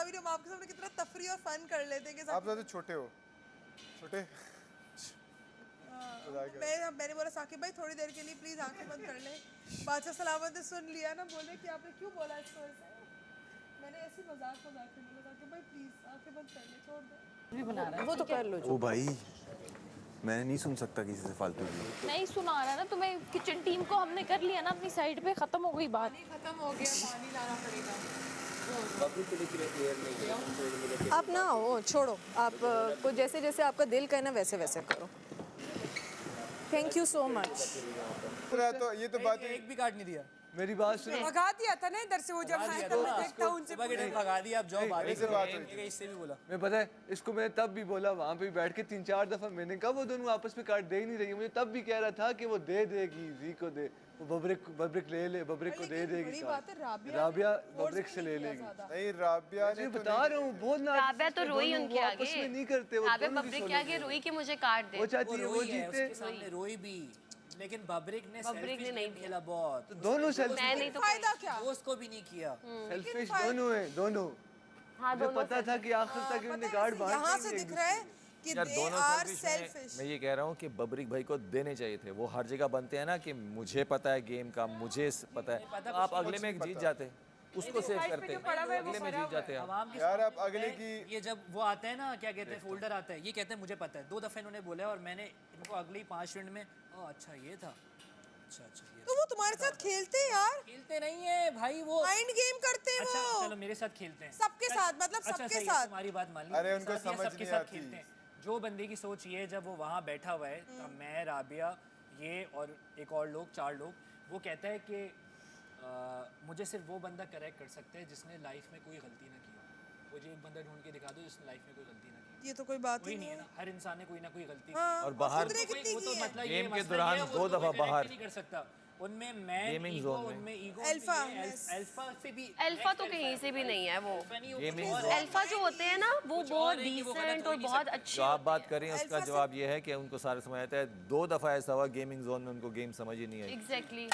भी नहीं, हम आपके सामने कितना तफरी और फन कर लेते हैं कि आप ज़्यादा छोटे हो, छोटे। मैंने बोला साकिब भाई थोड़ी देर के लिए प्लीज आंखें बंद कर लें। बादशाह सलामत ने सुन लिया ना, बोले कि आपने क्यों बोला इसको ऐसे। मैंने ऐसी मजाक में बोला साकिब भाई प्लीज आंखें बंद कर ले, छोड़ दो। भी बना रहा है वो तो कर लो ओ भाई, मैं नहीं सुन सकता किसी से फालतू की। नहीं सुना रहा ना तुम्हें। किचन टीम को हमने कर लिया ना अपनी साइड पे, खत्म हो गई बात। खत्म हो गया, पानी लाना पड़ेगा। आप ना हो, छोड़ो आप को जैसे जैसे आपका दिल कहना वैसे वैसे करो। Thank you so much. तो ये तो बात एक भी कार्ड नहीं दिया। मेरी बात सुनो। भगा दिया था ना इधर से, वो जब आया था मैं देखता हूं उनसे भगा दिया। आप जाओ बात से बात हुई थी। इससे भी बोला। मैं पता है इसको मैंने तब भी बोला, वहाँ पे बैठ के 3-4 दफा मैंने कहा वो दोनों आपस में कार्ड दे ही नहीं रही। मुझे तब भी कह रहा था कि वो दे देगी, जी को दे, वो बब्रिक ले ले, बब्रिक को दे देगी। बड़ी बात है, राबिया बब्रिक से ले लेगी। नहीं, राबिया ने तो बता रहा हूँ बहुत ना। राबिया तो रोई उनके आगे। आपस में नहीं करते वो। राबिया बब्रिक के आगे रोई कि मुझे कार्ड दे। वो चाहती है वो जीते। उसके सामने रोई भी, लेकिन बब्रिक ने नहीं खेला बहुत। तो दोनों सेल्फिश। मैं नहीं तो फायदा क्या? दोस्त को भी नहीं किया। सेल्फिश दोनों है, दोनों। हाँ मुझे पता था कि आखिर तक इन्होंने कार्ड बांट यहाँ से दिख रहा है कि यार they दोनों are selfish selfish। मैं ये कह रहा हूँ कि बबरिक भाई को देने चाहिए थे। वो हर जगह बनते हैं ना कि मुझे पता है गेम का, मुझे पता है। तो आप अगले में जीत जाते, उसको सेव करते, अगले में जीत जाते हैं। यार आप अगले की ये जब वो आते हैं ना, क्या कहते हैं, फोल्डर आता है, ये कहते हैं मुझे पता है। 2 दफे इन्होंने बोला और मैंने इनको अगले ही 5 मिनट में अच्छा ये था, अच्छा ये तो वो तुम्हारे साथ खेलते हैं यार, खेलते नहीं है भाई वो। माइंड गेम करते हैं अच्छा वो। चलो मेरे साथ खेलते हैं सबके साथ, मतलब अच्छा, सबके सही है, साथ। तुम्हारी बात मान ली। अरे उनको सबके समझ सबके नहीं साथ आती। खेलते हैं। जो बंदे की सोच ये है, जब वो वहाँ बैठा हुआ है तब मैं, राबिया, ये और एक और लोग, 4 लोग, वो कहता है कि मुझे सिर्फ वो बंदा करेक्ट कर सकता है जिसने लाइफ में कोई गलती ना की हो। मुझे एक बंदा ढूंढ के दिखा दो जिसने लाइफ में कोई गलती ना की। ये तो कोई बात कोई ही नहीं नहीं है ना, हर इंसान ने कोई ना कोई गलती की। हाँ, और बाहर सुधरे कितनी वो तो की है? मतलब गेम ये के मसला दौरान ये है, वो 2 तो दफा कोई correct बाहर। नहीं कर सकता। उनमें मैं गेमिंग ईगो, जोन में। उनमें ईगो, अल्फा, अल्फा से भी अल्फा तो कहीं से भी नहीं है वो। गेमिंग अल्फा जो होते हैं ना वो बहुत डिसेंट और बहुत अच्छे। जो आप बात कर रही हैं उसका जवाब ये है कि उनको सारे समझ आता है। 2 दफा ऐसा हुआ गेमिंग जोन में उनको गेम समझ ही नहीं आई। एग्जैक्टली।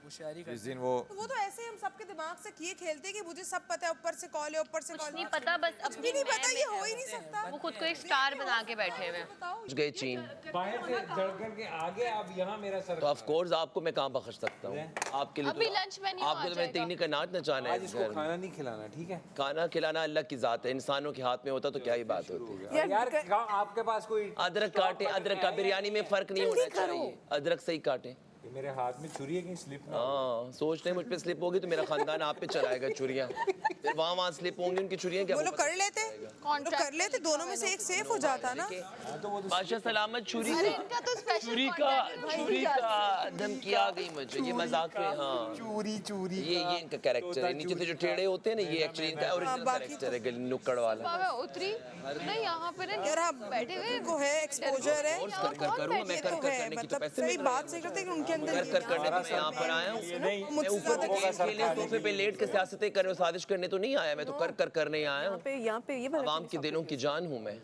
होशियारी जिस दिन वो तो वो तो ऐसे हम सबके दिमाग से किए खेलते हैं कि मुझे सब पता है, ऊपर से कॉल है, ऊपर से कुछ कॉल नहीं पता, बस अपनी भी नहीं मैं पता, ये हो ही नहीं सकता। वो खुद को एक स्टार बना के बैठे हुए हैं। बताओ गए चीन, बाहर से जड़ करके आगे आप यहाँ मेरा सर। तो ऑफ कोर्स आपको मैं कहाँ बख्श सकता हूँ। आपके लिए अभी तो लंच मेन्यू आपको तो मैंने तकनीक का नाच नचाना आज है। इसको खाना नहीं खिलाना, ठीक है? खाना खिलाना अल्लाह की जात है, इंसानों के हाथ में होता तो क्या ही बात होती है। यार आपके पास कोई अदरक काटे, अदरक का बिरयानी में फर्क नहीं होना चाहिए। अदरक सही काटे। ये मेरे हाथ में छुरी है, कहीं स्लिप ना हो। हाँ, सोच रहे मुझ पे स्लिप होगी तो मेरा खानदान आप पे चलाएगा छुरियाँ। फिर वहाँ स्लिप होंगी उनकी छुरियाँ, क्या वो लोग कर लेते, तो कर लेते, दोनों में से एक सेफ हो जाता ना। बादशाह सलामत छुरी का धमकी आ गई मुझे, ये मजाक में। हाँ चूरी ये इनका कैरेक्टर है। नीचे से जो टेढ़े होते हैं ना, ये एक्चुअली इनका ओरिजिनल कैरेक्टर है, नुक्कड़ वाला। उतरी नहीं यहाँ पे ना, यार आप बैठे हुए को है, एक्सपोजर है, और कर करूँगा मैं, ये कर तो कर है, करने की तो मतलब पैसे सही मिल बात सही करते हैं कि उनके अंदर कर कर करने पे यहाँ पर आया हूँ। मैं मुझसे ऊपर ज्यादा गेम खेलने, सोफे पे लेट के सियासतें करने और साजिश करने तो नहीं आया। मैं तो कर कर करने आया हूँ। यहाँ पे ये आवाम के दिलों की जान हूँ मैं। ये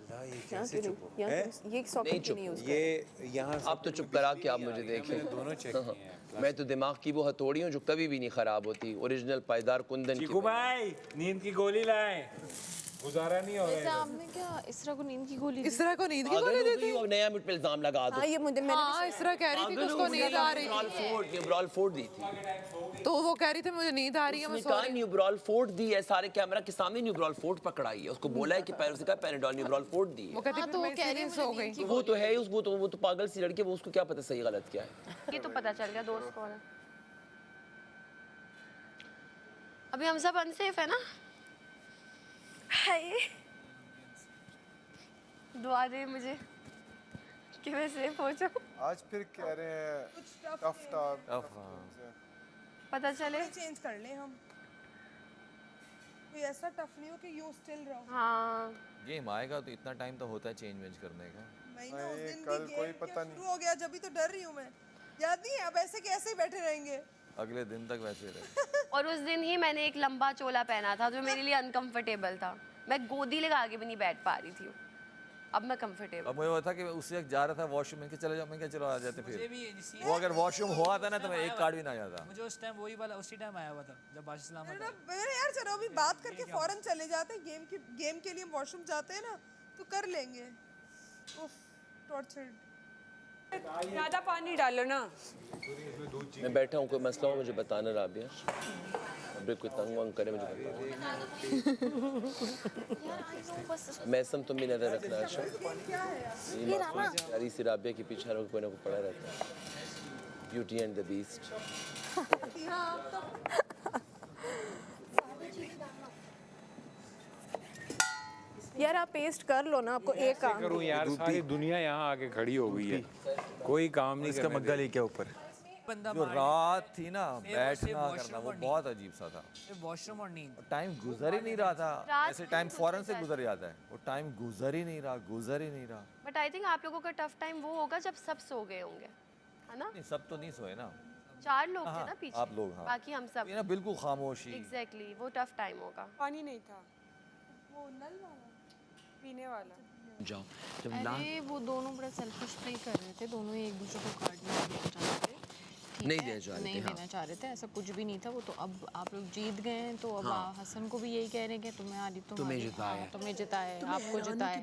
नहीं चुप, ये यहाँ आप तो चुप करा के आप मुझे देखें। दोनों चेक किए हैं। मैं तो दिमाग की वो हथौड़ी हूँ जो कभी भी नहीं खराब होती, ओरिजिनल पायदार कुंदन की। चीकू भाई नींद की गोली लाए, गुजारा नहीं हो रहा है। आपने क्या इसरा को नींद की गोली इस तरह को नींद की अगर गोली हो देती गई हो, नया मिट पे इल्जाम लगा दो। हाँ ये मुझे मैंने इस तरह कह रही थी कि उसको नींद आ रही न्यूब्रॉल फोर्ट दी थी। तो वो कह रही थी मुझे नींद आ रही है, मैं उसने सो कहा रही न्यूब्रॉल फोर्ट दी है, सारे कैमरा के सामने न्यूब्रॉल फोर्ट पकड़ाई है। उसको बोला है कि पैर से कहा पैराडॉल न्यूब्रॉल फोर्ट दी वो है। कहती तो वो कह रही सो गई। तो वो तो है उस वो तो पागल सी लड़की, वो उसको क्या पता सही गलत क्या है। ये तो पता चल गया दोस्त कौन है। अभी हम सब अनसेफ है ना। हाय दुआ दे मुझे कि मैं सेफ हो जाऊं। आज फिर कह रहे हैं टफ पता चले चेंज कर ले हम, कोई ऐसा टफ नहीं हो कि यू स्टिल रहो। हाँ गेम आएगा तो इतना टाइम तो होता है चेंज वेंज करने का। नहीं ना, उस दिन कल भी कोई गेम पता नहीं। शुरू हो गया, जब भी तो डर रही हूँ मैं। याद नहीं है, अब ऐसे कैसे ही बैठे रहेंगे। अगले दिन तक वैसे रहे। और उस दिन ही मैंने एक लंबा चोला पहना था जो मेरे लिए अनकंफर्टेबल था। मैं गोदी लगा के भी नहीं बैठ पा रही थी। अब मैं कंफर्टेबल। अब मुझे वो था कि उससे जा रहा था वॉशरूम में, चले जाओ, मैं क्या चलो आ जाते मुझे फिर। भी वो अगर वॉशरूम हुआ था ना तो मैं एक कार्ड भी ना जाता। मुझे उस टाइम वही वाला उसी टाइम आया हुआ था जब बादशाह सलामत आया। मैंने यार चलो अभी बात करके फौरन चले जाते हैं, गेम के लिए वॉशरूम जाते हैं ना तो कर लेंगे। उफ टॉर्चर्ड। ज़्यादा पानी डालो ना। मैं बैठा हूँ, कोई मसला हो मुझे बताना राबिया। अभी कोई तंग वंग करे मुझे बताना। मैसम तुम भी नजर रखना। अच्छा ये राना यारी सी राबिया के पीछे हर कोई ना कोई पड़ा रहता है। Beauty and the beast. यार आप पेस्ट कर लो ना, आपको एक काम करूँ यार, सारी दुनिया यहाँ आके खड़ी हो गई है, कोई काम नहीं इसका मग्गा लेके ऊपर। बंदा जो रात थी ना बैठना करना वो बहुत अजीब सा था। वॉशरूम और नींद। टाइम गुजर ही नहीं रहा था, ऐसे टाइम फौरन से गुजर जाता है, वो टाइम गुजर ही नहीं रहा। बट आई थिंक आप लोगों का टफ टाइम वो होगा जब सब सो गए होंगे, है ना? नहीं सब तो नहीं सोए ना, 4 लोग थे ना पीछे, आप लोग, हाँ। बाकी हम सब। ये ना बिल्कुल खामोशी। एग्जैक्टली वो टफ टाइम होगा। पानी नहीं था, वो नल वाला पीने वाला। जाओ अरे वो दोनों बड़ा सेल्फिश प्ले कर रहे थे, दोनों एक दूसरे को कार्ड नहीं देना चाहते थे। नहीं देना चाह रहे थे, नहीं देना चाह रहे थे, ऐसा कुछ भी नहीं था वो। तो अब आप लोग जीत गए हैं तो अब हसन को भी यही कह रहे हैं कि तुम्हें हारी, तुम्हें जिताया, आपको जिताया।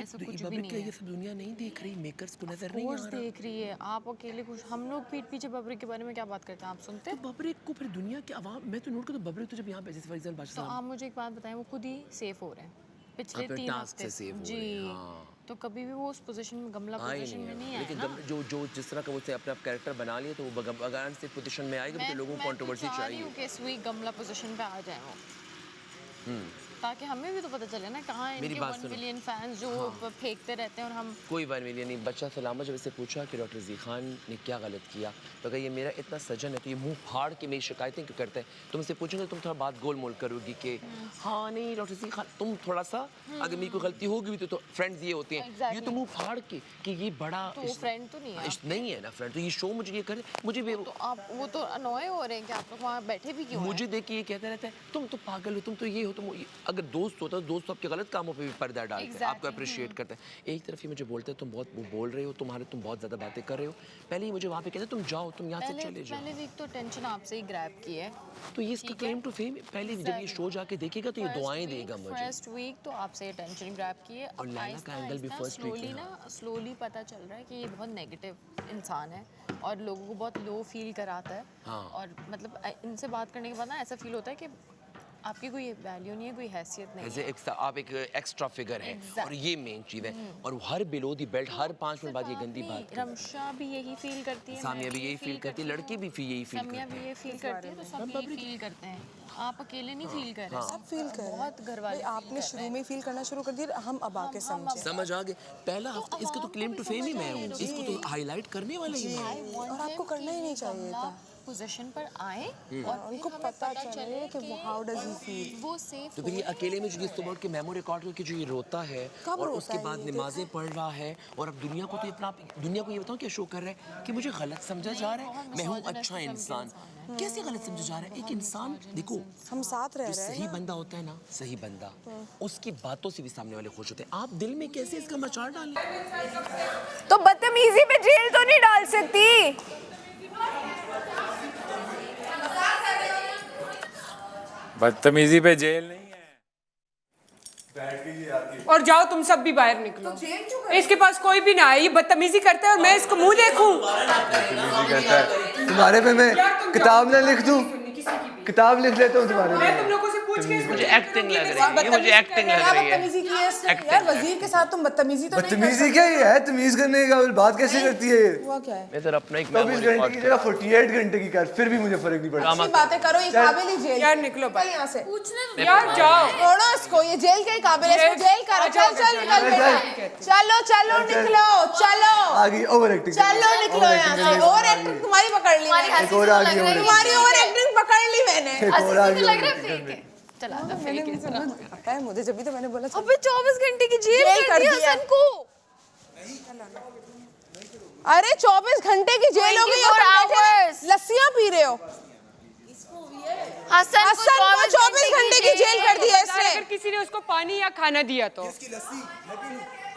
ऐसा कुछ भी नहीं है, ये सब दुनिया नहीं देख रही, मेकर्स को नजर नहीं कोर्स देख रही है। आप अकेले कुछ, हम लोग पीठ पीछे बबरी के बारे में क्या बात करते हैं, आप सुनते हैं? बबरे को फिर दुनिया की आवाम, मैं तो नोट करता हूँ बबरे तो जब यहाँ पे जैसे फॉर एग्जांपल तो आप मुझे एक बात बताएं, वो खुद ही सेफ हो रहे हैं पिछले अपने 3 टास्क से हफ्ते सेफ हो जी। रहे हैं, हाँ। तो कभी भी वो उस पोजीशन में, गमला पोजीशन में नहीं है लेकिन ना। जो जिस तरह का वो अपना कैरेक्टर बना लिया तो वो बगान से पोजीशन में आएगा, तो लोगों को कंट्रोवर्सी मैं तो चाह रही चाहिए। हूँ कि स्वी गमला पोजीशन पे आ जाए वो, ताकि हमें भी तो पता चले ना कहाँ मेरी इनके बात 1 सुनो। मिलियन फैंस जो फेंकते रहते हैं और हम। कोई 1 मिलियन नहीं। बच्चा सलामा जब इससे पूछा कि डॉक्टर जी खान ने क्या गलत किया, तो अगर ये मेरा इतना सजन है तो ये मुंह फाड़ के मेरी शिकायतें क्यों करते हैं? तुम इससे पूछोगे तुम थोड़ा बात गोल मोल करोगी कि हाँ नहीं डॉक्टर जी खान, तुम थोड़ा सा अगर मेरी कोई गलती होगी भी तो फ्रेंड्स ये होते हैं, ये तो मुंह फाड़ के कि ये बड़ा तो फ्रेंड तो नहीं है, नहीं है ना फ्रेंड, तो ये शो मुझे ये करे, मुझे भी तो आप वो तो अनॉय हो रहे हैं कि आप लोग वहाँ बैठे भी क्यों मुझे देख के ये कहता रहता है तुम तो पागल हो, तुम तो ये हो, तुम अगर दोस्त होता दोस्त तो आपके गलत कामों पे भी पर्दा डालते हैं, आपको अप्रिशिएट करते हैं। एक तरफ ही मुझे बोलते हैं तुम बहुत बोल रहे हो, तुम बहुत ज़्यादा बातें कर रहे हो। पहले ही मुझे वहाँ पे कहते तुम जाओ, तुम यहाँ से चले जाओ। पहले वीक तो टेंशन आपसे ही ग्रैब की है, तो ये इसका क्लेम टू फेम। पहले जब ये शो जाके देखेगा तो ये दुआएं देगा मुझे। फर्स्ट वीक तो आपसे ये टेंशन ग्रैब की है। और लैला का एंगल भी फर्स्ट वीक में स्लोली पता चल रहा है कि ये बहुत नेगेटिव इंसान है और लोगों को बहुत लो फील कराता है। हाँ। और मतलब इनसे बात करने के बाद ना ऐसा फील होता है कि आपकी कोई वैल्यू नहीं है, कोई हैसियत नहीं है। आप एक एक्स्ट्रा फिगर है और ये मेन चीज़ है। और हर बिलो दी बेल्ट हर 5 मिनट बाद ये गंदी बात। रमशा भी यही फील करती है, सामिया भी यही फील करती है, लड़की भी यही फील करती है, भी यही फील करती है, तो सब यही फील करते हैं। आप अकेले नहीं फील कर रहे, सब फील कर रहे हैं। बहुत घर वाले आपने शुरू में फील करना शुरू कर दिया, हम अब आके समझे। समझ आ गए। पहला हफ्ता इसका तो क्लेम टू फेम ही मैं हूँ, इसको तो हाईलाइट करने वाला ही मैं हूँ। और आपको करना ही नहीं चाहिए था। पोजीशन पर आए और उनको पता चले कि हाउ डज ही फील। वो सेफ तो फिर ये अकेले में जो ये सुबह के मेमो रिकॉर्ड करके जो ये रोता है और उसके बाद नमाजें पढ़ रहा है और अब दुनिया को तो अपना दुनिया को ये बताऊं क्या शो कर रहा है कि मुझे गलत समझा जा रहा है, मैं हूँ अच्छा इंसान। कैसे गलत समझा जा रहा है? एक इंसान देखो, हम साथ रह जो रहे हैं। सही बंदा होता है ना, सही बंदा, उसकी बातों से भी सामने वाले खुश होते हैं। आप दिल में कैसे इसका मचार डालें? तो बदतमीजी पे जेल तो नहीं डाल सकती। बदतमीजी पे जेल नहीं है। और जाओ तुम सब भी बाहर निकलो, इसके पास कोई भी ना आए, ये बदतमीजी करता है और मैं इसको मुंह देखूं। तुम्हारे पे मैं किताब ना लिख दूं, किताब लिख लेता हूँ तुम्हारे मैं तुम लोगों से पूछ के मुझे एक्टिंग लग रही है, मुझे एक्टिंग लग रही है। बदतमीजी की है इसने? यार वजीर के साथ तुम बदतमीजी तो नहीं कर बदतमीजी क्या ही है, तमीज करने का बात कैसे करती है? हुआ क्या है? मैं सर अपना एक 24 घंटे की जगह 48 घंटे की कर, फिर भी मुझे फर्क नहीं पड़ता। अच्छी बातें करो, ये काबिल ही जेल। यार निकलो बाहर, यहाँ से यार जाओ। छोड़ो इसको, ये जेल के काबिल है, इसको जेल करो। चल चल निकल बेटा, चलो चलो निकलो, चलो आगे ओवर एक्टिंग, चलो निकलो यहाँ से। ओवर एक्टिंग तुम्हारी पकड़ ली मैंने, एक और आ गई ओवर तुम्हारी ओवर एक्टिंग पकड़ ली मैंने। एक और आ गई। चला था मैंने पता है मुझे, जब भी तो मैंने बोला अबे 24 घंटे की जेल कर दिया हसन को। अरे 24 घंटे की जेल हो गई और तुम बैठे लस्सियां पी रहे हो। हसन को 24 घंटे की जेल कर दिया इसने। अगर किसी ने उसको पानी या खाना दिया तो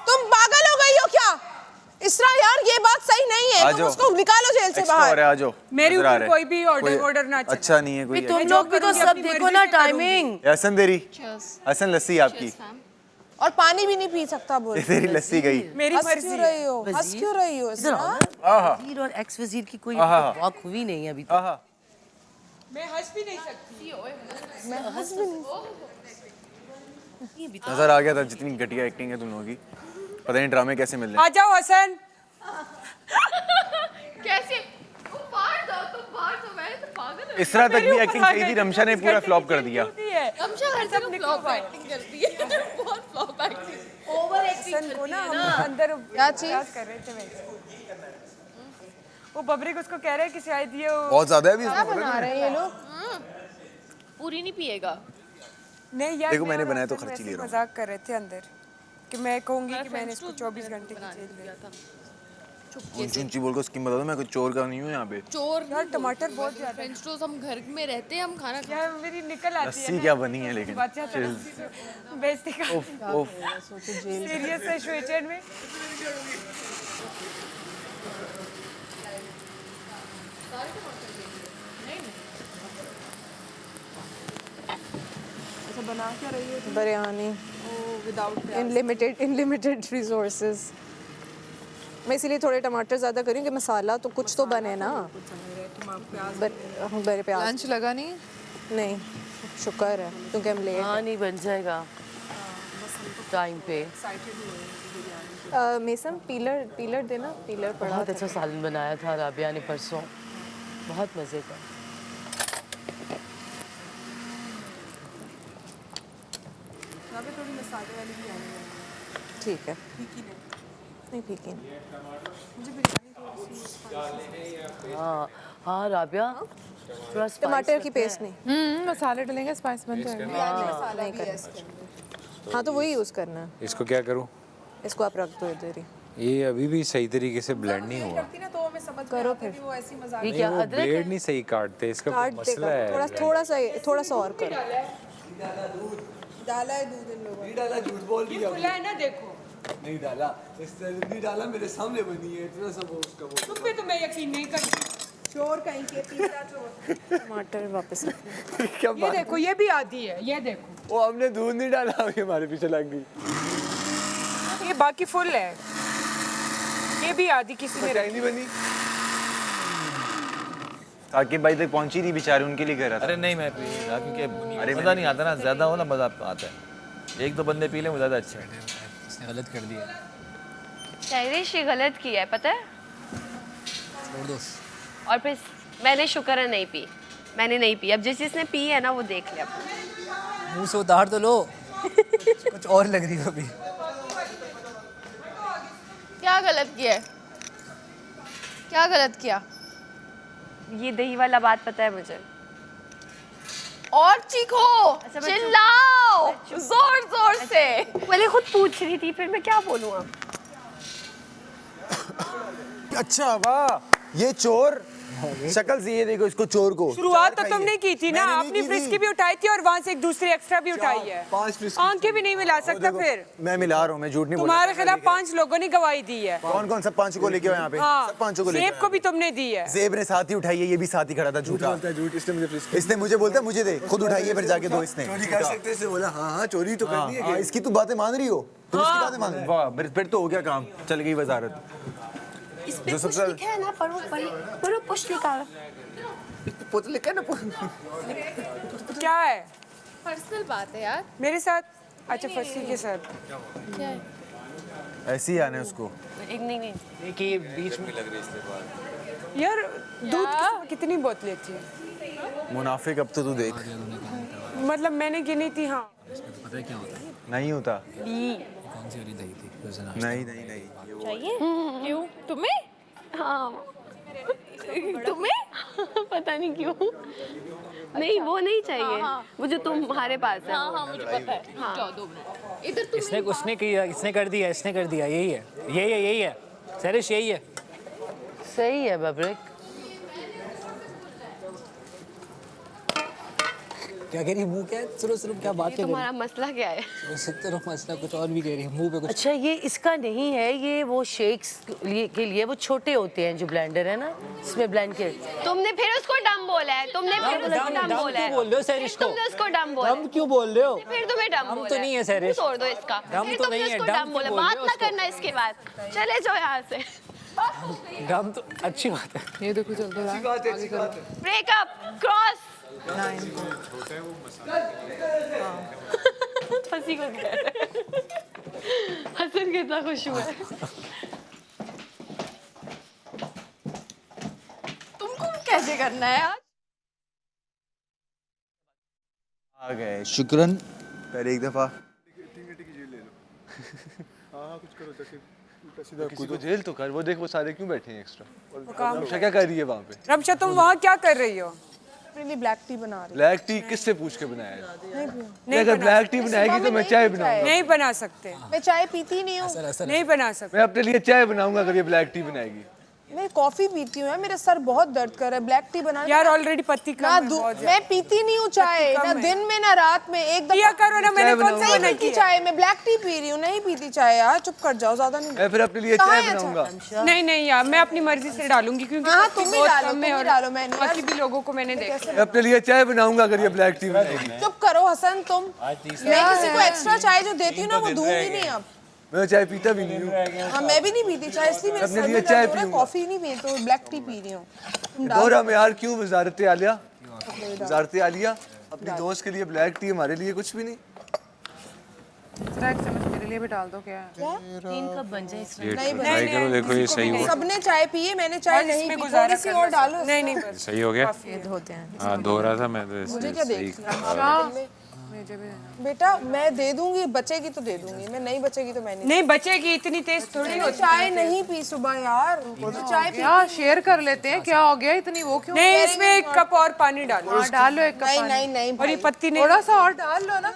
तुम पागल हो गई हो क्या? इसरा यार ये बात सही नहीं है, तुम उसको निकालो जेल से बाहर। आ जाओ, मेरे ऊपर कोई भी ऑर्डर ना चले। अच्छा नहीं है कोई। तुम लोग भी तो सब देखो ना टाइमिंग। हसन तेरी, हसन लस्सी आपकी, और पानी भी नहीं पी सकता बोल। तेरी लस्सी गई। मेरी हंस मर्जी। क्यों रही हो? हंस क्यों रही हो? वजीर और एक्स वजीर की कोई वॉक हुई नहीं अभी तक। मैं हंस भी नहीं सकती। नजर आ गया था जितनी घटिया एक्टिंग है तुम लोगों की। पता नहीं ड्रामे कैसे मिल रहे आ जाओ हसन। कैसे बाहर दो मैं तो पागल हैं। इसरा तक भी एक्टिंग सही थी, रमशा ने पूरा फ्लॉप कर दिया। रमशा हर जगह फ्लॉप एक्टिंग करती है। बहुत फ्लॉप एक्टिंग, ओवर एक्टिंग को ना करती है हम ना। अंदर क्या चीज कर रहे थे वैसे। वो बबरी उसको कह रहे हैं कि शायद ये बहुत ज्यादा है अभी क्या बना रहे हैं ये लोग? पूरी नहीं पिएगा। नहीं यार, देखो मैंने और बनाया तो हसन खर्ची वैसे ले रहा हूँ। मजाक कर रहे थे अंदर कि मैं कहूंगी कि मैंने इसको 24 घंटे की जेल दिया था। ऊंची बोल को स्कीम बता दो, मैं कोई चोर का नहीं हूँ यहाँ पे। चोर यार टमाटर बहुत ज्यादा फ्रेंच टोस्ट हम घर में रहते हैं, हम खाना यार मेरी निकल आती है लस्सी क्या बनी है लेकिन। बेइज्जती का ओफ सीरियस सिचुएशन में। अच्छा बना क्या रही है? Biryani without unlimited resources. मैं इसीलिए थोड़े टमाटर ज़्यादा करूँ कि मसाला तो कुछ तो बने ना। बड़े प्याज। लंच लगा नहीं? नहीं शुक्र है क्योंकि हम लेट। हाँ नहीं बन जाएगा टाइम पे। मेसम पीलर देना, पीलर पड़ा बहुत अच्छा सालन बनाया था राबिया ने परसों, बहुत मज़े का। थोड़ी मसाले वाली भी आनी है। ठीक है। फीकी नहीं फीकी मुझे बिरयानी हाँ हाँ राबिया थोड़ा टमाटर की पेस्ट नहीं। मसाले डालेंगे स्पाइस बन जाएगा। नहीं करना। हाँ तो वही यूज़ करना है। इसको क्या करूँ? इसको आप रख दो इधर ही। ये अभी भी सही तरीके से ब्लेंड नहीं हुआ। करती ना तो हमें समझ करो फिर। वो ऐसी मजाक ये क्या वो अदरक ब्लेड है? नहीं सही काटते, इसका कोई काट मसला देगा है। थोड़ा सा और करो। डाला है दूध इन लोगों ने। नहीं डाला, झूठ बोल दिया। खुला है ना देखो। नहीं डाला, नहीं डाला, मेरे सामने बनी है, इतना सब उसका वो। तुम पे तो मैं यकीन नहीं करती। चोर कहीं के, पिज्जा चोर। टमाटर वापस रखना। क्या ये देखो ये भी आधी है, ये देखो। वो हमने दूध नहीं डाला, अभी हमारे पीछे लग गई। ये बाकी फुल है, ये भी आधी किसी ने चाय नहीं बनी। साकिब भाई तक पहुंची थी बेचारे, उनके लिए कह रहा था। अरे नहीं मैं पी रहा क्योंकि मज़ा नहीं आता ना, ज़्यादा हो ना मज़ा आता है। एक दो बंदे पी लें वो ज़्यादा अच्छा है। इसने गलत कर दिया। शायरिश ये गलत किया है पता है। छोड़ दो। और फिर मैंने शुक्र है नहीं पी, मैंने नहीं पी। अब जिसने पी है ना वो देख ले अपना। मुंह से उतार तो लो। कुछ और लग रही हो अभी। क्या गलत किया है? क्या गलत किया? ये दही वाला बात पता है मुझे। और चीखो, चिल्लाओ जोर जोर से। पहले खुद पूछ रही थी, फिर मैं क्या बोलूँ अब। अच्छा वाह, ये चोर शक्ल से ये देखो इसको, चोर को। शुरुआत तो तुमने की थी ना, अपनी फ्रिस्की भी उठाई थी और वहाँ से एक दूसरी एक्स्ट्रा भी उठाई है। 5 फ्रिस्की आंखें भी नहीं मिला सकता फिर। मैं मिला रहा हूँ, मैं झूठ नहीं बोल रहा। तुम्हारे खिलाफ 5 लोगों ने गवाही दी है। कौन कौन सब 5 को लेके आओ यहाँ पे? हाँ, सब 5 को लेके जेब को भी तुमने दी है। जेब ने साथ ही उठाई है, ये भी साथ ही खड़ा था। झूठा झूठ, इसने मुझे फ्रिस्की। इसने मुझे बोलता है मुझे दे, खुद उठाइए फिर जाके दो। इसने चोरी कर सकते से बोला, हाँ हाँ चोरी तो करनी है। इसकी तू बातें मान रही हो, तुम इसकी बातें मान रही हो। वाह, फिर तो हो गया काम, चल गई वजारत। इस पे कुछ लिखा है ना, पढ़ो पुश लिखा है। पुत लिखा ना। क्या है? पर्सनल बात है यार। मेरे साथ? अच्छा फसी के साथ। क्या है? ऐसे ही आने उसको। एक नहीं देखिए बीच में लग रही है। यार दूध कितनी बोतलें थी? मुनाफिक अब तो तू देख। मतलब मैंने गिनी थी। हाँ पता है क्या होता है? नहीं होता। कौन सी वाली दही थी? नहीं नहीं नहीं, ये वो चाहिए? क्यों? तुम्हें? हाँ तुम्हें पता नहीं क्यों। नहीं वो नहीं चाहिए। वो जो तुम्हारे पास है। हाँ मुझे पता है। जाओ 2 मिनट इधर। तुम उसने किया, इसने कर दिया, इसने कर दिया। यही है, यही है सरिश, यही है। सही है बबरिक। क्या कह रही है? मुंह क्या है? सुनो सुनो, क्या बात ये क्या कर रही तुम्हारा मसला क्या है? है? सुनते रहो, मसला कुछ और भी कह रही है, मुंह पे कुछ। अच्छा ये इसका नहीं है, ये वो शेक्स के लिए वो छोटे होते हैं जो ब्लेंडर है ना, इसमें ब्लेंड के। तुमने फिर उसको डम बोला है, तुमने फिर उसको डम बोला है। बोल रहे हो सर इसको? तुमने उसको डम बोला डम क्यों बोल रहे हो? फिर तुम्हें डम बोला तो नहीं है सर इस- तोड़ दो इसका। डम फिर तो तुमने नहीं है, उसको डम डम बोला। क्यों बोल बात रहे हो ना उसको? करना इसके बाद, चले जाओ यहाँ से। डम तो अच्छी बात है। ये देखो चल तो रहा है। Breakup cross. हंसी को क्या है? हसन कितना खुश हुआ है। तुमको कैसे करना है यार? आ गए शुक्रन। पहले एक दफ़ा किसी को जेल तो कर, वो देख वो सारे क्यों बैठे हैं एक्स्ट्रा। रमशा क्या कर रही है वहाँ पे? रमशा तुम वहाँ क्या कर रही हो? अपने लिए ब्लैक टी बना रही ब्लैक टी किससे पूछ के बनाया है? नहीं अगर बना ब्लैक टी बनाएगी तो मैं चाय बनाऊंगा। नहीं बना सकते, मैं चाय पीती नहीं हूँ। नहीं बना सकते। मैं अपने लिए चाय बनाऊंगा अगर ये ब्लैक टी बनाएगी। मैं कॉफी पीती हूँ, मेरा सर बहुत दर्द कर रहा है। ब्लैक टी बनाना यार ऑलरेडी पत्ती कम ना है बहुत ज्यादा। मैं पीती नहीं हूँ चाय, कम ना है। दिन में ना रात में। एक पिया दफा करो ना, मैंने कौन सा नहीं मना पीती किया? चाय, मैं ब्लैक टी पी रही हूँ, नहीं पीती चाय यार, चुप कर जाओ, ज्यादा नहीं। मैं फिर अपने लिए कहाँ चाय है बनाऊंगा। नहीं नहीं यार, मैं अपनी मर्जी से डालूंगी क्योंकि हाँ, पत्ती तुम भी बहुत डालो, कम तुम है भी और डालो, मैं नहीं- बाकी भी लोगों को मैंने देखा। मैं अपने लिए चाय बनाऊंगा अगर ये ब्लैक टी बनाएगी। चुप करो हसन तुम। मैं किसी को एक्स्ट्रा चाय जो देती हूँ ना वो दूंगी नहीं अब। मैं चाय पीता भी नहीं हूँ। हाँ मैं भी नहीं पीती चाय, इसलिए मेरे अपने सर लिए में चाय दर्द हो रहा है। पीऊंगा। कॉफी नहीं पी तो ब्लैक टी पी रही हूँ। तुम डालो। दौरा में यार क्यों वजारत आलिया, वजारत आलिया अपनी दोस्त के लिए ब्लैक टी, हमारे लिए कुछ भी नहीं। जरा एक चम्मच मेरे लिए भी डाल दो। क्या तीन कप बन जाए इसमें। नहीं ट्राई करो, देखो ये सही हुआ। सबने चाय पी है, मैंने चाय नहीं इसमें पी। गुजारा थोड़ी सी और डालो। नहीं नहीं बस सही हो गया। ये होते हैं। हाँ धो रहा था मैं तो मुझे इससे क्या सही। देख बेटा, मैं दे दूंगी, बचेगी तो दे दूंगी, मैं नहीं बचेगी तो मैं नहीं। नहीं बचेगी, इतनी तेज थोड़ी मैंने होती चाय नहीं पी सुबह यार, मुझे चाय पी। क्या शेयर कर लेते हैं? क्या हो गया इतनी वो क्यों? नहीं, इसमें एक कप और पानी डालो। हाँ डालो एक कप नहीं पानी। नहीं नहीं और ये भाई। पत्ती नहीं, थोड़ा सा और डाल लो ना।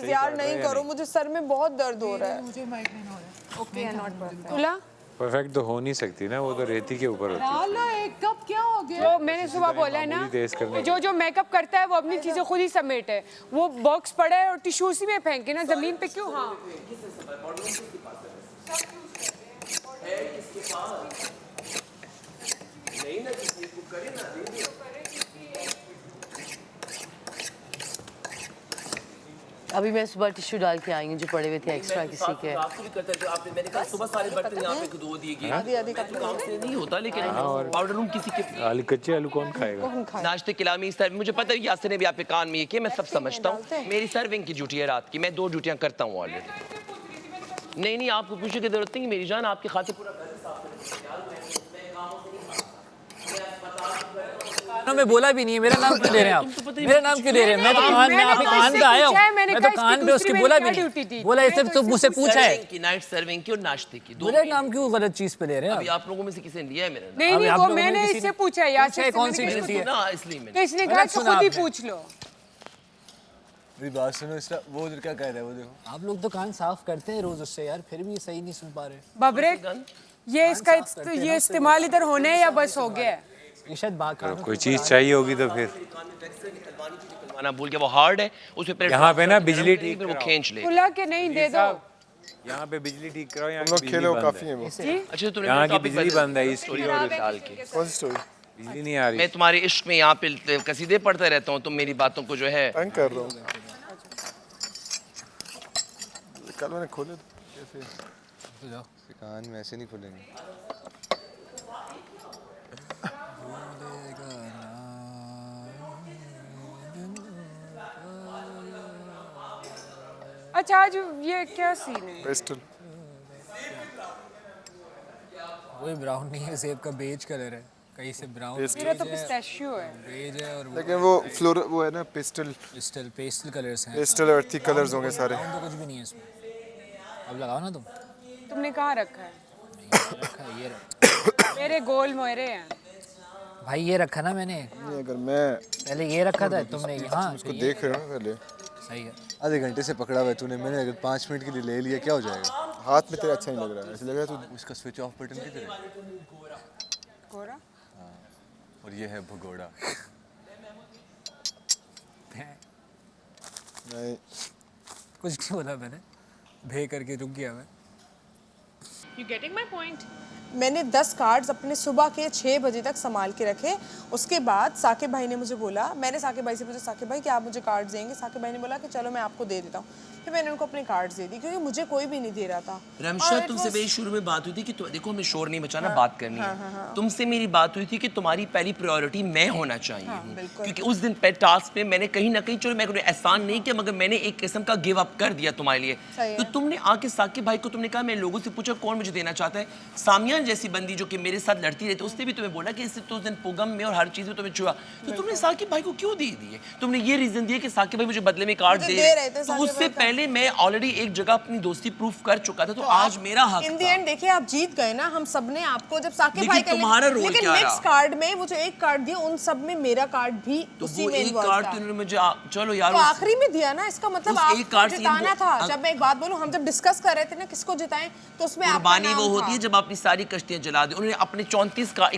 यार नहीं करो, मुझे सर में बहुत दर्द हो रहा है। मुझे माइग्रेन हो रहा है। Okay not perfect. तुला परफेक्ट तो हो नहीं सकती ना, वो तो रेती के ऊपर होती है। डालो एक कप, क्या हो गया? जो मैंने सुबह बोला है ना, मामूली तेज करने जो जो मेकअप करता है वो अपनी चीजें खुद ही समेट है। वो बॉक्स पड़ा है और टिश्यू उसी में फेंके ना, जमीन पे क्यों? हाँ अभी मैं सुबह टिश्यू डाल के आई हूँ जो पड़े हुए थे एक्स्ट्रा किसी के। आपको भी करते थे, आपने मैंने कहा सुबह सारे बर्तन यहाँ पे धो दिए गए। आधी आधी कप काम से नहीं होता लेकिन पाउडर रूम किसी के आलू कच्चे आलू कौन खाएगा? नाश्ते किलामी सर्व, मुझे पता है यासिर ने भी आपके कान में ये किया, मैं सब समझता हूँ। मेरी सर्विंग की ड्यूटी है रात की, मैं 2 ड्यूटियाँ करता हूँ ऑलरेडी। नहीं नहीं आपको पूछने की जरूरत नहीं, मेरी जान आपकी खातिर पूरा घर साफ मैं बोला भी नहीं है, मेरा नाम क्यों ले रहे हैं आप? मेरा नाम क्यों ले रहे हैं? मैं तो कान में आपके कान पे आया हूँ, मैं तो कान पे उसके बोला भी नहीं। बोला इसे तो मुझसे पूछा है की नाइट सर्विंग की और नाश्ते की दो। मेरा नाम क्यों गलत चीज पे ले रहे हैं अभी आप लोगों में से किसी ने लिया है मेरा नाम? नहीं अभी नहीं, आप वो लोगों में मैंने किसी इससे ने पूछा है यार, पूछा है कौन सी ड्यूटी है? ना इसलिए मैंने तो इसने कहा कि खुद ही पूछ लो। मेरी बात सुनो, इसका वो उधर क्या कह रहा है वो देखो। आप लोग तो कान साफ करते हैं रोज उससे यार, फिर भी सही नहीं सुन पा रहे। बबरे ये इसका ये इस्तेमाल इधर होने या बस हो गया है? ये शायद बात कोई चीज चाहिए होगी तो फिर निकलवाना भूल गया, वो हार्ड है उस पे यहाँ पे ना बिजली ठीक वो खींच ले। खुला के नहीं दे दो। यहाँ पे बिजली ठीक कराओ, यहाँ लोग की खेलो बिजली काफी है बंद वो। है। अच्छा तुमने यहाँ की टॉपिक बिजली बदल- बंद है इसकी और इस साल की कौन सी स्टोरी? बिजली नहीं आ रही। मैं तुम्हारे इश्क में यहाँ पे कसीदे पढ़ता रहता हूँ, तुम मेरी बातों को जो है तंग कर रहा हूँ। कल मैंने खोले थे कैसे? कान में ऐसे नहीं खुलेंगे। अच्छा आज ये क्या सीन है? पेस्टल वही ब्राउन नहीं है, सेब का बेज कलर है, कहीं से ब्राउन मेरा तो पिस्ताशियो है। बेज है और लेकिन वो फ्लोर वो है ना पेस्टल पेस्टल कलर्स हैं। पेस्टल अर्थी कलर्स होंगे सारे। ब्राउन तो कुछ भी नहीं है इसमें। अब लगाओ ना तुम। तुमने कहाँ रखा है? रखा है, ये रखा। मेरे गोल मोहरे हैं। भाई ये रखा ना मैंने। नहीं अगर मैं पहले ये रखा था तुमने यहाँ। उसको देख रहे हो ना पहले। सही है। आधे घंटे से पकड़ा हुआ है तूने, मैंने अगर 5 मिनट के लिए ले लिया क्या हो जाएगा? हाथ में तेरा अच्छा नहीं लग रहा है, ऐसे लग रहा है तू। उसका स्विच ऑफ बटन किधर है? गोरा? और ये है भगोड़ा। नहीं कुछ नहीं बोला मैंने, भे करके रुक गया मैं। You getting my point? मैंने 10 कार्ड्स अपने सुबह के 6 बजे तक संभाल के रखे। उसके बाद साकिब भाई ने मुझे बोला, मैंने साकिब भाई से पूछा, साकिब भाई क्या आप मुझे कार्ड्स देंगे? साकिब भाई ने बोला कि चलो मैं आपको दे देता हूँ। फिर मैंने उनको अपने कार्ड्स दे दी क्योंकि मुझे कोई भी नहीं दे रहा था। रमशा, तुमसे मेरी शुरू में बात हुई थी कि देखो हमें शोर नहीं मचाना, बात करनी है। तुमसे मेरी बात हुई थी कि तुम्हारी पहली प्रायोरिटी मैं होना चाहिए हूँ, क्योंकि उस दिन पे टास्क में मैंने कहीं ना कहीं, चलो मैं एहसान नहीं किया, मगर मैंने एक किस्म का गिव अप कर दिया तुम्हारे लिए। तो तुमने आके साकिब भाई को तुमने कहा, मैं लोगों से पूछा कौन मुझे देना चाहता है। सामिया जैसी बंदी जो कि मेरे साथ लड़ती रहती, उसने भी तुम्हें बोला कि इससे तो उस दिन पुगम में और हर चीज में तुम्हें छुआ, तो तुमने साकिब भाई को क्यों दे दिए? तुमने ये रीजन दिया कि साकिब भाई मुझे बदले में कार्ड दे रहे थे। तो उससे पहले मैं ऑलरेडी एक जगह अपनी दोस्ती प्रूफ कर चुका था, तो आज मेरा हक इन द एंड देखिए आप जीत गए ना, हम सबने आपको जब साकिब भाई का तुम्हारा रोल लेकिन क्या नेक्स्ट कार्ड में वो जो एक कार्ड दिया उन सब में मेरा कार्ड भी तो उसी वो में एक कार्ड तो उन्होंने मुझे चलो यार तो आखिरी में दिया ना, इसका मतलब उस एक आप कार्ड से जिताना था। इनको- जब मैं एक बात बोलूं, हम जब डिस्कस कर रहे थे ना किसको जिताएं, तो उसमें आपका कुर्बानी नाम वो था। होती है जब अपनी सारी कश्तियां जला दी। उन्होंने अपने 31 कार्ड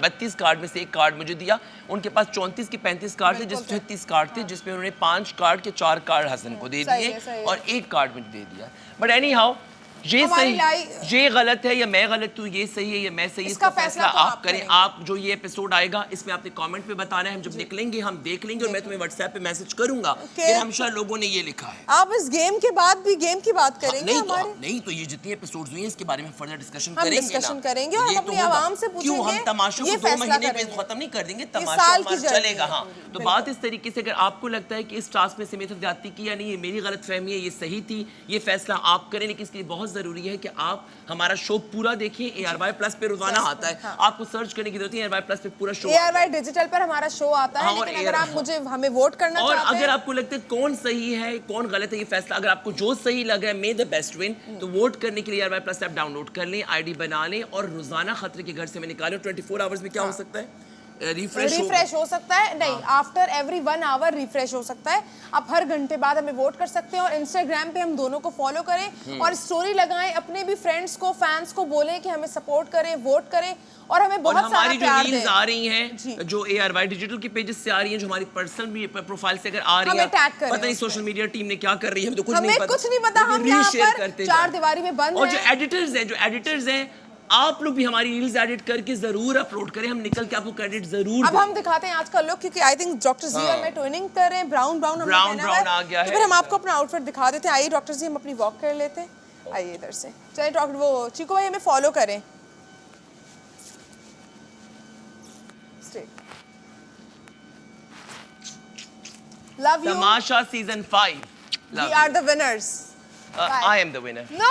32 कार्ड में से एक कार्ड मुझे दिया। उनके पास 34 के 35 कार्ड थे, जिसमें 36 कार्ड थे, जिसमें उन्होंने 5 कार्ड के 4 कार्ड हसन को दे सही दिए है, सही है। और एक कार्ड मुझे दे दिया। बट एनी हाउ, ये हमारी सही, ये गलत है या मैं गलत हूँ, ये सही है या मैं सही, इसका फैसला तो आप करें। आप जो ये एपिसोड आएगा इसमें आपने कमेंट पे बताना है, हम जब निकलेंगे हम देख लेंगे और मैं तुम्हें व्हाट्सएप पे मैसेज करूंगा कि हमशा लोगों ने ये लिखा है। आप इस गेम के बाद भी गेम की बात करेंगे हमारे? नहीं तो ये जितनी एपिसोड्स हुई हैं इसके बारे में फर्दर डिस्कशन हम करेंगे डिस्कशन करेंगे और हम अपनी आवाम से पूछेंगे। क्यों हम तमाशों को 2 महीने पे खत्म नहीं कर देंगे, तमाशा साल की हमारा जर्नी चलेगा। है हाँ, तो बात इस तरीके से, अगर आपको लगता है कि इस टास्क में से मेरे साथ ज्यादती की या नहीं, ये मेरी गलतफहमी है, ये सही थी, ये फैसला आप करें। लेकिन इसके लिए बहुत जरूरी है कि आप हमारा शो पूरा देखिए। ARY+ पे रोजाना आता है, आपको सर्च करने की जरूरत है, ARY+ पे पूरा शो ARY डिजिटल पर हमारा शो आता है। लेकिन अगर आप मुझे हमें वोट करना और चाहते हैं, अगर आपको लगता है कौन सही है कौन गलत है, ये फैसला अगर आपको जो सही लग रहा है, मे द बेस्ट विन, तो वोट करने के लिए ARY+ ऐप डाउनलोड कर लें, ID बना लें और रोजाना खतरे के घर से मैं निकालें। 24 आवर्स में क्या हो सकता है, रिफ्रेश हो सकता है। नहीं, आफ्टर एवरी 1 आवर रिफ्रेश हो सकता है। आप हर घंटे बाद हमें वोट कर सकते हैं और इंस्टाग्राम पे हम दोनों को फॉलो करें और स्टोरी लगाएं, अपने भी फ्रेंड्स को, फैंस को बोलें कि हमें सपोर्ट करें, वोट करें और हमें बहुत सारा हमारी जो प्यार रील्स दें। आ रही हैं, जो ARY डिजिटल के पेजेस से आ रही हैं, जो हमारी पर्सनल प्रोफाइल से अगर आ रही है, पता नहीं सोशल मीडिया टीम ने क्या कर रही है, हमें तो कुछ नहीं पता। हम यहाँ पर चार दीवारी में बंद और हैं। जो एडिटर्स हैं, आप लोग भी हमारी रील्स एडिट करके जरूर अपलोड करें, हम निकल के आपको क्रेडिट जरूर अब हम दिखाते हैं आज का लुक, क्योंकि आई थिंक डॉक्टर जी और मैं ट्विनिंग कर रहे हैं। ब्राउन आ गया है। तो फिर हम आपको अपना आउटफिट दिखा देते हैं। आइए डॉक्टर जी, हम अपनी वॉक कर लेते हैं। आइए इधर से, चलिए डॉक्टर वो चीकू भाई हमें फॉलो करें। Love you. Tamasha season 5। We are the winners. I am the winner. No.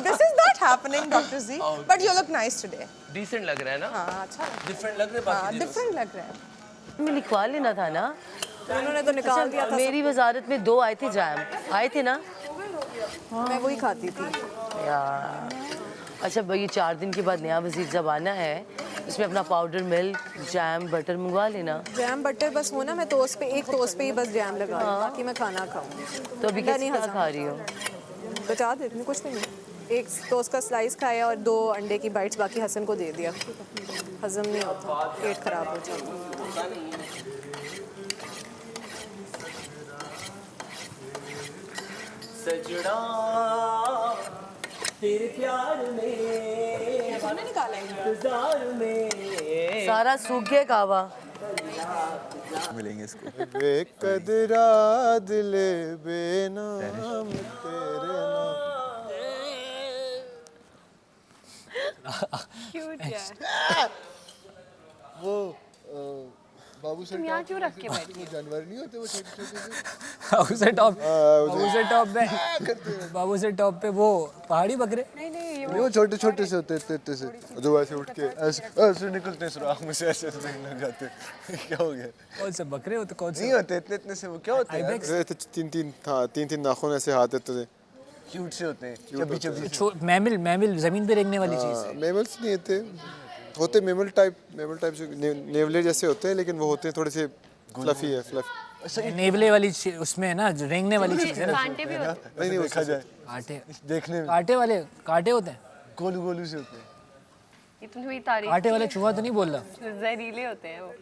This is not happening, Dr. Z. But you look nice today. Decent लग रहा है ना? हाँ, अच्छा। Different लग रहा है बाकी दिनों से। Different लग रहा है। में लिखवा लेना था ना। उन्होंने तो निकाल दिया था। मेरी वजारत में 2 आए थे जैम, आए थे ना? मैं वही खाती थी यार। अच्छा भाई, ये 4 दिन के बाद नया वजीर जब आना है, इसमें अपना पाउडर मिल्क, जैम, बटर मंगवा लेना। जैम बटर बस हो ना, मैं टोस्ट पे एक टोस्ट पे ही बस जैम लगा रही हूं, बाकी मैं खाना खाऊं। तो अभी नहीं क्या खा रही हो? बचा देती हूँ, कुछ नहीं। एक टोस्ट का स्लाइस खाया और 2 अंडे की बाइट्स बाकी हसन को दे दिया। हजम नहीं होता, पेट खराब हो जाता। सजना तेरे प्यार में इंतजार में सारा सूख गया कावा। मिलेंगे इसको। बेकदरा दिले बेनाम तेरे क्यूट यार। वो बाबू से तुम यहाँ क्यों रख के बैठी वो जानवर नहीं होते वो छोटे छोटे से बाबू से टॉप पे वो पहाड़ी बकरे। नहीं वो छोटे छोटे से होते इतने से, जो ऐसे उठ के ऐसे निकलते हैं सुराख में से, ऐसे लग जाते। क्या हो गया? कौन से बकरे होते? कौन से नहीं होते इतने से, वो क्या होते हैं? ऐसे तीन नाखून ऐसे हाथ होते थे, क्यूट से होते हैं, चबी चबी। मैमिल जमीन पे रेंगने वाली चीज है। मेमल्स नहीं होते मेमल टाइप जो नेवले जैसे होते हैं, लेकिन वो होते हैं थोड़े से फ्लफी है, फ्लफी। नेवले वाली उसमें है ना, जो रेंगने वाली चीज है ना। कांटे भी होते हैं। नहीं देखा जाए कांटे देखने में कांटे वाले कांटे होते हैं, गोलू गोलू से होते हैं। ये तुमने मेरी तारीफ कांटे वाले चूहा तो नहीं बोल रहा। जहरीले होते हैं वो।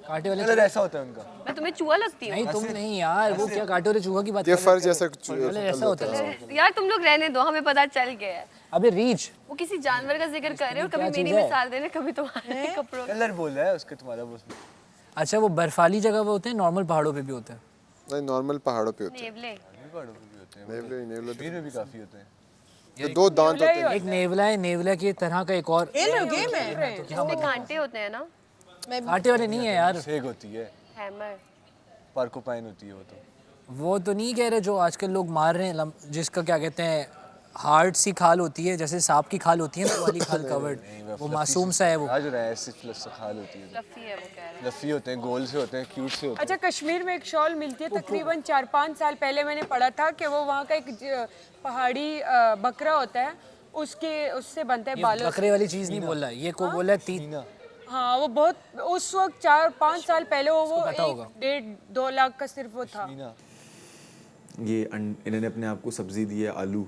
कांटे वाले कलर ऐसा होता है उनका। मैं तुम्हें चूहा लगती हूँ? नहीं तुम नहीं यार, वो क्या कांटे वाले चूहा की बात ये कर रहे फर्ज हो? जैसा कलर ऐसा होता है। यार तुम लोग रहने दो, हमें पता चल गया है। अबे रीच, वो किसी जानवर का जिक्र कर रहे हो, कभी क्या मेरी चीज़ है? मिसाल दे रहे, कभी तुम्हारे कपड़ों। कलर बोल रहा है उसके तुम्हारा वो उसमें। अच्छा वो बर्फाली जगह पे होते हैं, नॉर्मल पहाड़ों पे भी होते हैं? नहीं नॉर्मल पहाड़ों पे होते नेवले। पहाड़ों पे भी होते हैं। नेवले कश्मीर में भी काफी होते हैं। ये 2 दांत होते हैं। एक नेवला है, नेवला की तरह का एक और गेम है। इसमें कांटे होते हैं ना? कांटे वाले नहीं है यार, सेग होती है, हैमर। पार्कोपाइन होती है वो तो नहीं कह रहे जो आजकल लोग मार रहे हैं, जिसका क्या कहते हैं हार्ड सी खाल होती है, जैसे सांप की खाल होती है ना, वो वाली खाल कवर्ड, वो मासूम सा है वो। आज रहा है ऐसी फ्लस खाल होती है, फ्लफी है वो, कह रहे हैं। फ्लफी होते हैं, गोल से होते हैं, क्यूट से होते हैं। अच्छा कश्मीर में एक शॉल मिलती है, तकरीबन 4-5 साल पहले मैंने पढ़ा था कि वो वहाँ का एक पहाड़ी बकरा होता है, उससे बनता है बालों से। बकरे वाली चीज नहीं बोल रहा है, ये को बोला है 3। हाँ वो बहुत उस वक्त 4-5 साल पहले वो पता होगा। 1-1.5-2 लाख का सिर्फ वो था। ये इन्होंने अपने आप को सब्जी दी है आलू,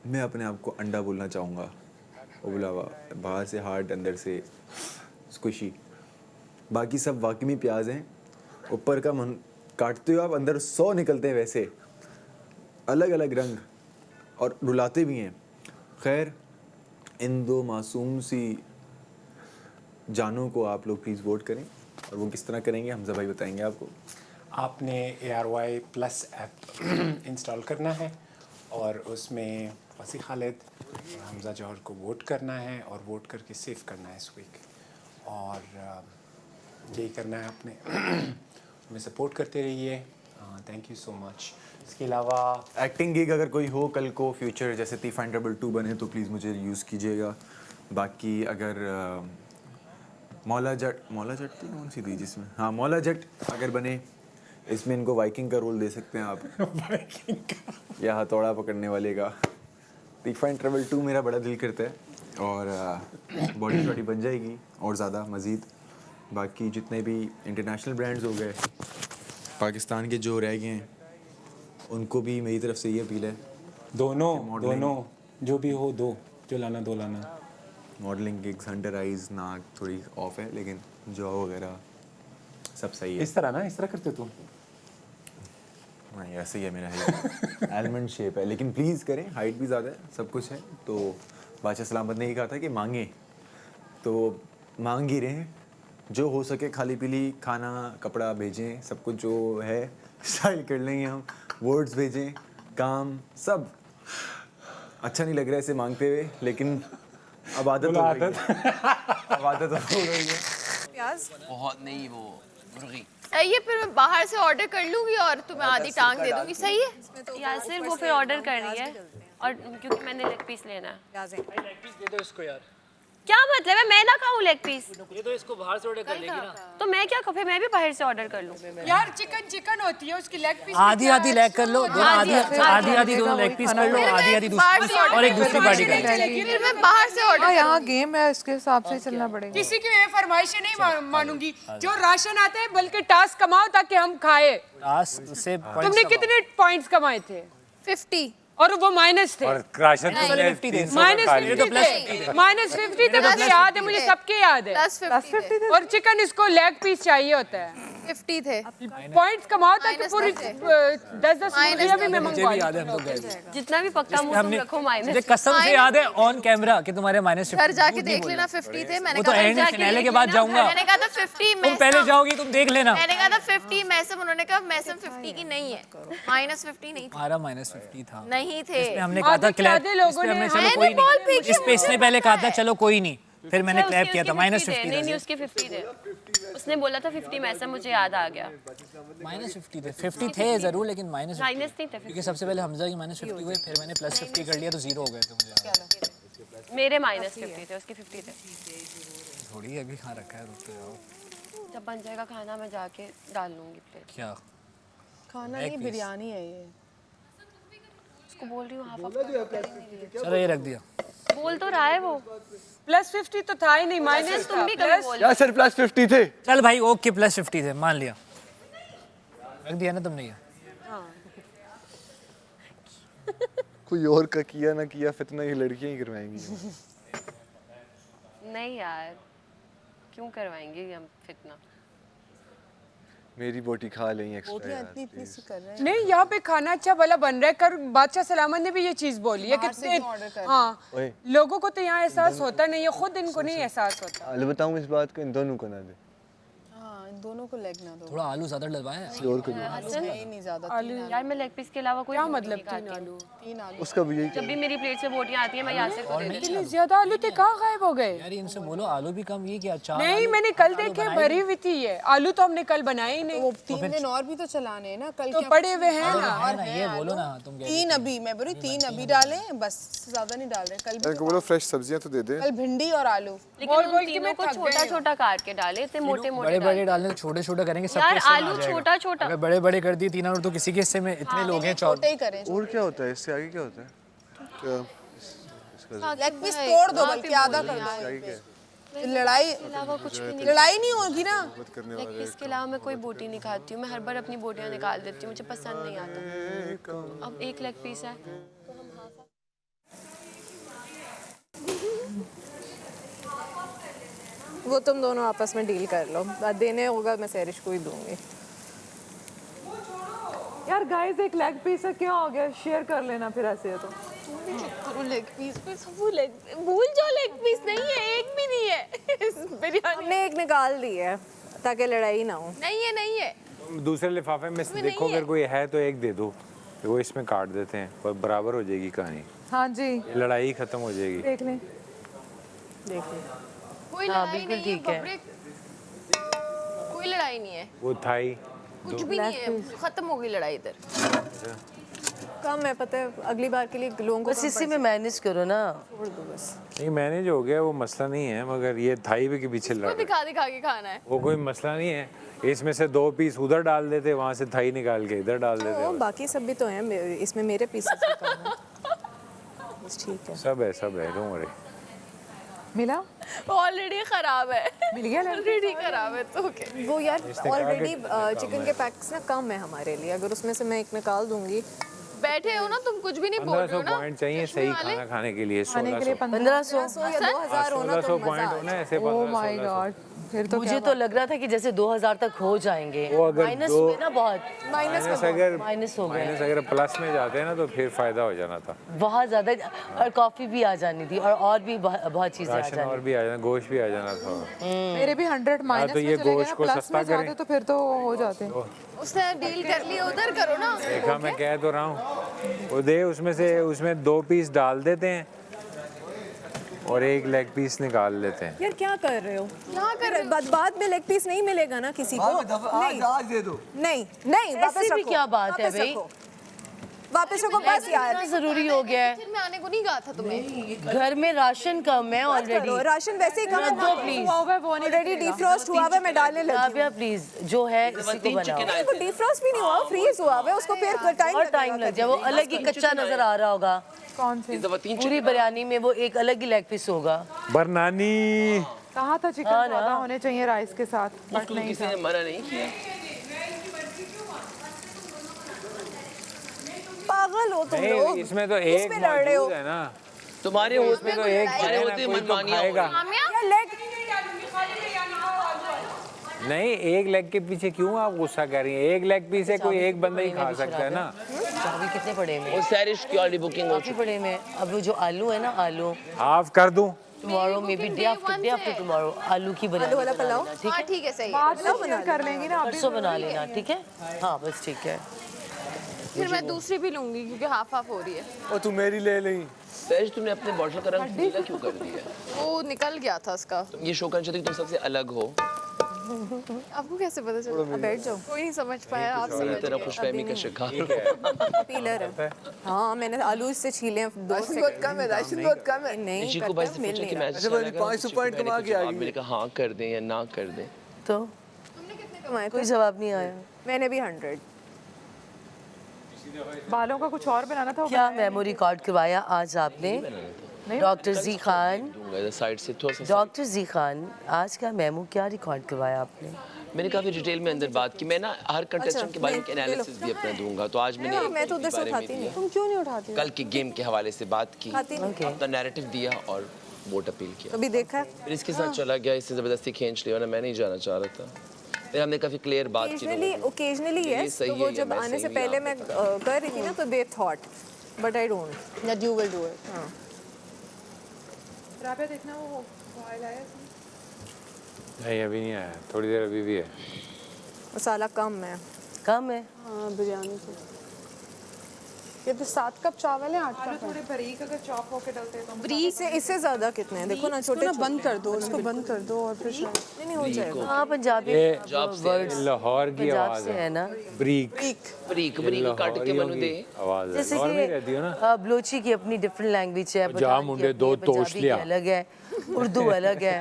मैं अपने आप को अंडा बोलना चाहूँगा। उबला हुआ, बाहर से हार्ड, अंदर से स्क्विशी। बाकी सब वाकई में प्याज हैं, ऊपर का मन काटते हो आप अंदर 100 निकलते हैं वैसे, अलग अलग रंग और रुलाते भी हैं। खैर इन 2 मासूम सी जानों को आप लोग प्लीज़ वोट करें, और वो किस तरह करेंगे हमजा भाई बताएंगे आपको। आपने ARY+ ऐप इंस्टॉल करना है और उसमें वसी खालिद और हमजा जौहर को वोट करना है और वोट करके सेव करना है इस वीक, और यही करना है आपने। हमें सपोर्ट करते रहिए, थैंक यू सो मच। इसके अलावा एक्टिंग गिग अगर कोई हो कल को फ्यूचर जैसे तीफाइन ट्रबल 2 बने तो प्लीज़ मुझे यूज़ कीजिएगा। बाकी अगर मौला जट थी कौन सी थी जिसमें, हाँ मौला जट अगर बने, इसमें इनको वाइकिंग का रोल दे सकते हैं आप। वाइकिंग का या हथौड़ा पकड़ने वाले का। तीफाइन ट्रबल 2 मेरा बड़ा दिल करता है, और बॉडी शॉडी बन जाएगी और ज़्यादा मज़ीद। बाकी जितने भी इंटरनेशनल ब्रांड्स हो गए, पाकिस्तान के जो रह गए हैं, उनको भी मेरी तरफ से ये अपील है, दोनों जो भी हो, जो लाना दो लाना। मॉडलिंग गिग्स, अंडर आइज, नाक थोड़ी ऑफ है, लेकिन जॉ वगैरह सब सही है। इस तरह करते तुम? नहीं ऐसे ही है मेरा हाइट, एलमंड शेप है, लेकिन प्लीज़ करें, हाइट भी ज़्यादा है, सब कुछ है। तो बादशाह सलामत ने ही कहा था कि मांगे तो मांग ही रहे हैं, जो हो सके खाली पीली खाना कपड़ा भेजें, सब कुछ जो है स्टाइल कर लेंगे हम, वर्ड्स भेजें, काम सब। अच्छा नहीं लग रहा है इसे मांगते हुए, लेकिन अब आदत हो गई है। अब आदत हो गई है। प्याज बहुत नहीं, वो मुर्गी। ये फिर मैं बाहर से ऑर्डर कर लूंगी और तुम्हें आधी टांग दे दूंगी, सही है? यासिर वो फिर ऑर्डर कर रही है, और क्योंकि मैंने लेग पीस लेना है। प्याज लेग पीस दे दो इसको यार। क्या मतलब है, मैं ना खाऊं लेग पीस? ये तो इसको बाहर से ऑर्डर कर लेगी ना। तो मैं क्या खाऊं, फिर मैं भी बाहर से ऑर्डर कर लूं। यार चिकन होती है, उसकी लेग पीस आधी लेग कर लो, दोनों आधी दोनों लेग पीस कर लो, आधी दूसरी और एक दूसरी पार्टी कर लो। फिर मैं बाहर से ऑर्डर। यहाँ गेम है, उसके हिसाब से चलना पड़ेगा। किसी की मैं फरमाइशें नहीं मानूंगी, जो राशन आते हैं बल्कि टास्क कमाओ ताकि हम खाए। टास्क से तुमने कितने पॉइंट्स कमाए थे? 50 और वो माइनस थे। और राशन तुमने -50 थे, मुझे याद है, मुझे सबके याद है। +50 थे और चिकन इसको लेग पीस चाहिए होता है। 50 थे। पॉइंट्स कमाओ ताकि पूरी 10-10 मुर्गियां भी मैं मुझे भी याद है, हम तो गए थे। जितना भी पक्का मुंह तुम रखो माइनस। मुझे कसम से याद है ऑन कैमरा कि तुम्हारे -50 घर जाके देख लेना 50 थे। मैंने वो तो एंड फिनाले के बाद जाऊंगा। मैंने कहा था 50 तुम पहले जाओगी, तुम देख लेना। मैंने कहा था 50 मैसम, उन्होंने कहा मैसम 50 की नहीं है, -50 नहीं थी। हमारा -50 था, नहीं थे। इसमें हमने कहा था क्लैप, इसमें हमने चलो कोई नहीं, इस पे इसने पहले कहा था चलो कोई नहीं, फिर मैंने क्लैप किया था। -50 नहीं उसके 50 थे, उसने बोला था 50 मैसम, मुझे याद आ गया। -50 थे, 50 थे जरूर, लेकिन माइनस नहीं थे, क्योंकि सबसे पहले हमजा की -50 हुए, फिर मैंने +50 कर लिया तो 0 हो गए थे मुझे। मेरे -50 थे, उसके 50 थे। थोड़ी अभी खा रखा है, रुक तो जाओ। जब बन जाएगा खाना मैं जाके डाल लूंगी प्लेट। क्या खाना नहीं, बिरयानी है ये। उसको बोल रही हूँ हाफ चलो ये रख दिया। बोल तो रहा है वो। +50 तो था ही नहीं, माइनस तुम भी कभी बोल। यार सर +50 थे। चल भाई ओके, +50 थे, मान लिया, रख दिया ना तुमने ये। कोई और का किया ना किया फितना ये लड़कियां ही करवाएंगी। नहीं यार, क्यों करवाएंगे हम फितना? मेरी बोटी खा लें एक्स्ट्रा बोटियां यार इतनी इतनी सी कर रहे हैं नहीं यहाँ पे खाना अच्छा भला बन रहा है। कर बादशाह सलामत ने भी ये चीज बोली है बाहर से क्यों order कर रहे हैं? हाँ ओए लोगों को तो यहाँ एहसास होता नहीं है, खुद इनको नहीं एहसास होता। आलू बताऊं इस बात को इन दोनों को ना दे हाँ इन दोनों को लेग ना दो थोड़ा आलू ज्यादा डलवाया है और को दे नहीं नहीं ज्यादा आलू यार मैं लेग पीस के अलावा कोई क्या रोटी मतलब नहीं खाती 3 आलू? 3 आलू उसका भी यही जब भी मेरी प्लेट से बोटियां आती हैं मैं यहाँ से को दे देती इतने ज्यादा आलू थे कहाँ गायब हो गए? यार इनसे बोलो आलू भी कम ये क्या चार नहीं मैंने कल देखे भरी हुई थी ये आलू तो हमने कल बनाए ही नहीं। वो 3 दिन और भी तो चलाने हैं ना कल तो क्या पड़े हुए हैं ना। है ना ये बोलो ना तुम 3 अभी मैं बोल रही 3 अभी डालें बस ज्यादा नहीं डाल रहे कल इनको बोलो फ्रेश सब्जियां तो दे दे कल भिंडी और आलू लेकिन उन तीनों को छोटा छोटा काट के डाले इतने मोटे मोटे बड़े बड़े डालने छोटे छोटे करेंगे सब यार आलू छोटा छोटा अगर बड़े बड़े कर दिए 3 आलू तो किसी के हिस्से में इतने लोग हैं छोटे ही करें और क्या होता है इससे आगे क्या होता है क्या लेग पीस तोड़ दो बल्कि आधा कर दो आगे क्या है लड़ाई अलावा कुछ भी नहीं लड़ाई नहीं होगी ना लेग पीस के अलावा मैं कोई बोटी नहीं खाती हूँ। मैं हर बार अपनी बोटियां निकाल देती हूँ, मुझे पसंद नहीं आता। अब एक लेग पीस है वो तुम दोनों आपस में डील कर लो, देने होगा मैं सैरिश को ही दूंगी। यार गाइस एक लेग पीस है, क्या हो गया, शेयर कर लेना फिर ऐसे है तो। लेग पीस पे सब लेग भूल जाओ, लेग पीस नहीं है, एक भी नहीं है बिरयानी। हमने एक निकाल दी है ताकि लड़ाई ना हो। नहीं है दूसरे लिफाफे में से देखो अगर कोई है तो एक दे दो, वो इसमें काट देते हैं और बराबर हो जाएगी कहानी। हाँ जी लड़ाई खत्म हो जाएगी। देख लें कोई लड़ाई नहीं है, कोई लड़ाई नहीं है, वो थाई कुछ भी नहीं है, खत्म हो गई लड़ाई इधर। कम है पता है, अगली बार के लिए लोगों को बस इसी में मैनेज करो ना। छोड़ दो बस। नहीं मैनेज हो गया, वो मसला नहीं है, मगर ये थाई भी के पीछे लड़ रहे दिखा के खाना है, वो कोई मसला नहीं है। इसमें से 2 पीस उधर डाल देते, वहाँ से थाई निकाल के इधर डाल देते। बाकी सब भी तो हैं, इसमें मेरे पीसेस भी कम हैं। बस ठीक है, सब है डोंट वरी। मिला ऑलरेडी खराब है, मिल गया ऑलरेडी खराब है तो ओके। वो यार ऑलरेडी चिकन के पैक्स ना कम है हमारे लिए, अगर उसमें से मैं एक निकाल दूंगी। बैठे हो ना तुम, कुछ भी नहीं बोल रहे हो 1500 ना। पॉइंट चाहिए सही खाना खाने के लिए। 1500 1500 या 2000 होना तो पॉइंट होना ऐसे। ओह माय गॉड, फिर तो मुझे तो लग रहा था कि जैसे 2000 तक हो जाएंगे। वो अगर माइनस हुए ना बहुत, माइनस हो गए। अगर प्लस में जाते हैं ना तो फिर फायदा हो जाना था। बहुत ज्यादा, और कॉफी भी आ जानी थी और भी बहुत चीजें आ राशन जानी। और भी आ जाना, गोश्त भी आ जाना था। मेरे भी 100 माइनस तो में ये चले गए गोश्त ना, को प्लस सस्ता में जाते करें। तो फिर तो हो जाते। उसने डील कर ली, उधर करो ना। देखा मैं कह तो रहा हूँ, वो दे उसमें 2 पीस डाल देते हैं और एक लेग पीस निकाल लेते हैं। यार क्या कर रहे हो? क्या कर रहे हो? बाद में लेग पीस नहीं मिलेगा ना किसी को। नहीं आज दे दो। नहीं वापस ऐसे भी रखो। क्या बात है वापस भाई? रखो। वापस रखो बस यार। इतना जरूरी हो गया है। किचन में आने को नहीं कहा था तुम्हें। घर में राशन कम है ऑलरेडी। राशन वैसे ही कम है दो प्लीज। ऑलरेडी डिफ्रॉस्ट हुआ है, मैं डालने लगी। राबिया प्लीज जो है इसी को बनाओ। वो डिफ्रॉस्ट भी नहीं हुआ, फ्रीज हुआ है, उसको फिर टाइम लग जाए, वो अलग ही कच्चा नजर आ रहा होगा। कौन से? पूरी बिरयानी में वो एक अलग ही लेग पीस होगा। बरनानी कहा था चिकन ज्यादा होने चाहिए राइस के साथ, बट नहीं किसी ने मना नहीं किया। पागल हो तुम नहीं, लोग। इसमें तो एक इसमें लड़ रहे हो। मौजूद है ना, तुम्हारे इसमें तो एक है ना, कोई तो खाएगा नहीं। एक लेग के पीछे क्यों आप गुस्सा कर रही हैं? एक लेग पीस है, कोई एक बंदा ही खा सकता है ना। चावल कितने पड़े में? वो सैरिश की ऑलरेडी बुकिंग हो काफी पड़े में। अब वो जो आलू है ना, आलू हाफ कर दूं टुमारो में भी, डे आफ्टर टुमारो आलू की बिरयानी वाला पुलाव। ठीक है, ठीक है सही है। बाद में शेयर कर लेंगे ना, परसों बना लेना, ठीक है? हाँ बस ठीक है। फिर मैं दूसरी भी लूंगी क्योंकि हाफ हाफ हो रही है। और तू मेरी ले ली। सैरिश तुमने अपने बॉटल का रंग नीला क्यों कर दिया? वो निकल गया था उसका। तुम ये शो करना चाहती तुम सबसे अलग हो। आपको कैसे पता चला? बैठ जाओ। कोई नहीं समझ पाया, आप पूरी समझ तरह खुशफहमी का शिकार। पीलर है। हाँ मैंने आलू इससे छीले हैं। राशन बहुत कम है, राशन बहुत कम है। नहीं निशी को भाई से पूछा कि मैच अच्छा भाई 500 पॉइंट कमा के आ गई। मैंने कहा हाँ कर दें या ना कर दें। तो तुमने कितने कमाए? कोई जवाब नहीं आया। मैंने भी 100। बालों का कुछ और बनाना था। क्या मेमो रिकॉर्ड करवाया आज आपने? डॉक्टर जी खान, साइड से थोड़ा सा। डॉक्टर जी खान आज का मेमो क्या रिकॉर्ड करवाया आपने? मैंने काफी डिटेल में अंदर बात की। मैं ना हर कंटेस्टेंट के बारे में एनालिसिस भी अपना दूंगा, तो आज मैंने मैं तो उधर से उठाती नहीं। तुम क्यों नहीं उठाती? कल के गेम के हवाले से बात की, खाती नहीं। अपना नैरेटिव दिया और वोट अपील किया। अभी देखा फिर इसके साथ चला गया, इससे जबरदस्ती खींच लिया, वरना मैं नहीं जाना चाह रहा था। फिर हमने काफ़ी क्लियर बात की ओकेजनली यस, तो वो जब आने से पहले मैं कर रही थी ना, तो they thought but I don't that you will do it. हाँ राबिया देखना वो बॉयल आया नहीं अभी नहीं आया, थोड़ी देर अभी भी है। मसाला कम है। कम है हाँ बिरयानी तो ये तो 7 कप चावल है, 8 कप थोड़े बारीक अगर चॉप होके डलते तो ब्रीक से इससे ज्यादा कितने हैं देखो ना, छोटे ना बंद कर दो उसको, बंद कर दो और फिर नहीं हो जाएगा। हाँ पंजाबी ये वर्ड्स लाहौर की पंजाब आवाज से है ना। ब्रीक ब्रीक काट के मनु दे आवाज है। जैसे लाहौर में रहती हो ना? कि बलोची की अपनी डिफरेंट लैंग्वेज है, जा मुंडे दो तोश लिया, अलग है, उर्दू अलग है।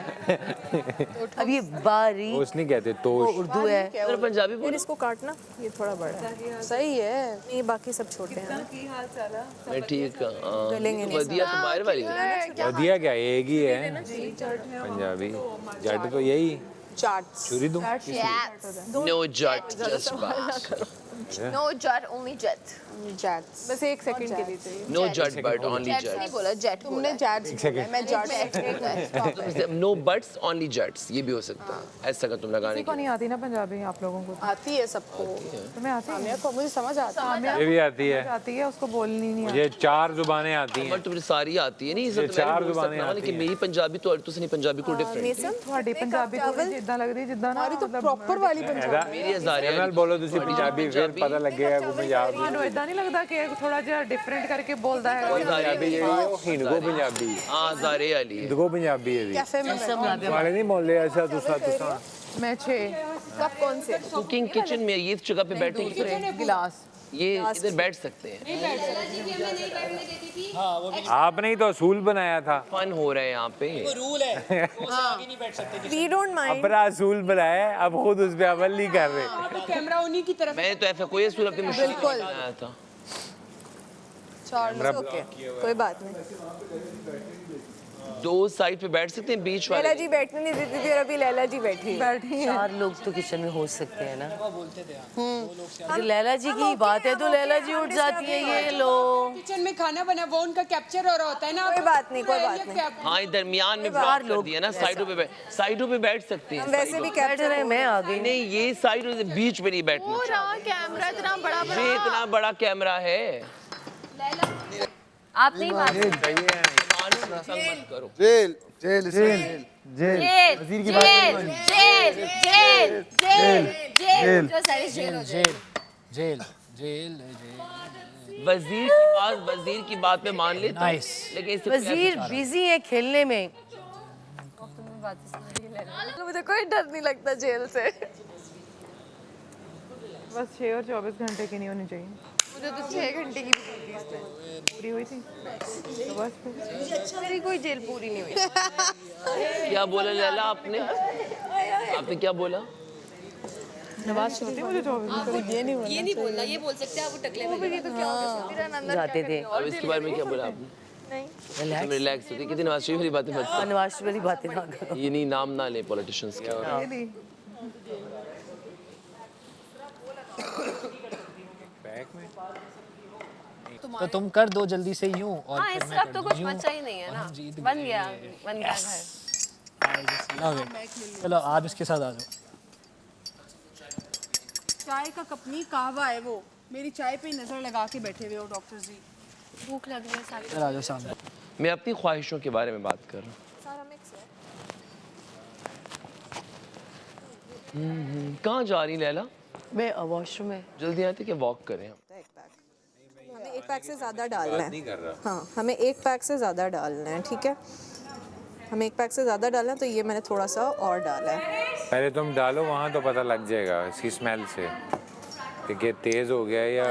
अब ये बारी तोश नहीं कहते, वो तोश उर्दू है। अगर पंजाबी फिर इसको काटना, ये थोड़ा बड़ा है। सही है, ये बाकी सब छोटे हैं। मैं ठीक गलेंगे नहीं वदिया तो बाहर वाली है। वधिया क्या एक ही है पंजाबी, जट तो यही चाट्स छुरी दूं नो जट जस्ट बात नो जट ओनली जेट जैट्स बस 1 सेकंड के लिए चाहिए। नो जट बट ओनली जेट नहीं जट बोला जेट तुमने जैट्स बोला, मैं जैट्स। नो बट्स ओनली जट्स ये भी हो सकता है, ऐसा का तुम लगाने किसी को की नहीं आती ना पंजाबी आप लोगों को? आती है सबको, तुम्हें आती है? को मुझे समझ आता है। ये भी आती है, आती है, उसको बोलनी नहीं आती। ये 4 जुबानें आती हैं। अमर तुम्हें सारी आती है नहीं, ये सब तो चार मैंने बोल जुबानें सकता आती लेकिन हैं। मेरी पंजाबी तो तुझसे नहीं पंजाबी को डिफरेंट है। ਤੁਹਾਡੀ ਪੰਜਾਬੀ ਥੋੜੀ ਜਿੱਦਾਂ ਲੱਗਦੀ ਜਿੱਦਾਂ ਨਾ तो प्रॉपर वाली पंजाबी मेरी हजारे ਨਾਲ ਬੋਲੋ ਤੁਸੀਂ ਪੰਜਾਬੀ, ਫਿਰ ਪਤਾ ਲੱਗੇਗਾ ਕਿ ਪੰਜਾਬ ਦੀ ਤੁਹਾਨੂੰ ਇਦਾਂ ਨਹੀਂ ਲੱਗਦਾ ਕਿ ਥੋੜਾ ਜਿਹਾ ਡਿਫਰੈਂਟ ਕਰਕੇ ਬੋਲਦਾ ਹੈ? ਪੰਜਾਬੀ ਜਿਹੜੀ ਉਹ ਹਿੰਦੂ ਪੰਜਾਬੀ हाँ हजारे वाली है। ਹਿੰਦੂ ਪੰਜਾਬੀ ਹੈ ਵੀ वाले नहीं बोल रहे ऐसा दूसरा दूसरा। मैं 6 कब कौन से कुकिंग किचन में ये जगह पे बैठे गिलास ये इधर बैठ सकते हैं। आपने ही तो असूल बनाया था। फन हो रहा है यहाँ पे। रूल है वो सब आगे नहीं बैठ सकते। We don't mind. अपना असूल बनाया है, अब खुद उस पे अमल नहीं कर रहे। कैमरा उन्हीं की तरफ। मैंने तो ऐसा कोई असूल अपनी मुश्किल नहीं बनाया था। ओके कोई बात नहीं। दो साइड पे बैठ सकते हैं, बीच लैला वाले जी बैठने नहीं देती थी और अभी लैला जी बैठी है। 4 लोग तो किचन में हो सकते हैं ना। अगर लैला जी की बात है तो लैला जी उठ जाती है, ये लो किचन में खाना बना वो उनका कैप्चर हो रहा होता है ना। कोई बात नहीं, कोई बात नहीं। हाँ दरमियान में ब्लॉक कर दिया ना, साइडों पे बैठ सकते हैं। वैसे भी कैप्चर है, मैं आ गई। नहीं ये साइड बीच में नहीं बैठना। कैमरा इतना बड़ा ये इतना बड़ा कैमरा है। आप नहीं बात मत करो। Jail jail jail jail jail jail jail jail jail जो सारी जेल हो जाए। जेल जेल वजीर की बात पे मान लेता हूं, लेकिन इससे वजीर बिजी है खेलने में। मुझे कोई डर नहीं लगता जेल से। बस 6 और 24 घंटे की नहीं होनी चाहिए। मुझे तो 6 घंटे की पूरी हुई थी तो बस मेरी कोई जेल पूरी नहीं हुई। क्या बोला लैला आपने क्या बोला? नमाज छोटी मुझे 24 ये नहीं बोलना, ये बोल सकते हैं आप टकले में। तो क्या हो गया जाते थे। अब इसके बारे में क्या बोला आपने? नहीं रिलैक्स होती कितनी नवाज शरीफ वाली बातें मत करो। नवाज शरीफ वाली बातें ना करो। ये नहीं नाम ना ले पॉलिटिशियंस के। तो तुम कर दो जल्दी से यूं और हाँ फिर इस मैं अब कर तो दूं। कुछ यूं बचा ही नहीं है ना, जीत बन गए। गया घर। Okay. चलो आप इसके साथ आ जाओ। चाय का कप नहीं, कहवा है वो। मेरी चाय पे नजर लगा के बैठे हुए हो डॉक्टर जी। भूख लग रही है सारी। चलो आ जाओ सामने। मैं अपनी ख्वाहिशों के बारे में बात कर रहा सारा मिक्स है। हूँ। कहाँ जा रही लैला? मैं वॉशरूम में। जल्दी आते कि वॉक करें हम? हमें 1 पैक से ज़्यादा डालना है। हाँ हमें 1 पैक से ज़्यादा डालना है, ठीक है? हमें 1 पैक से ज़्यादा डालना है, तो ये मैंने थोड़ा सा और डाला है। पहले तुम डालो वहाँ तो पता लग जाएगा इसकी स्मेल से कि तेज़ हो गया या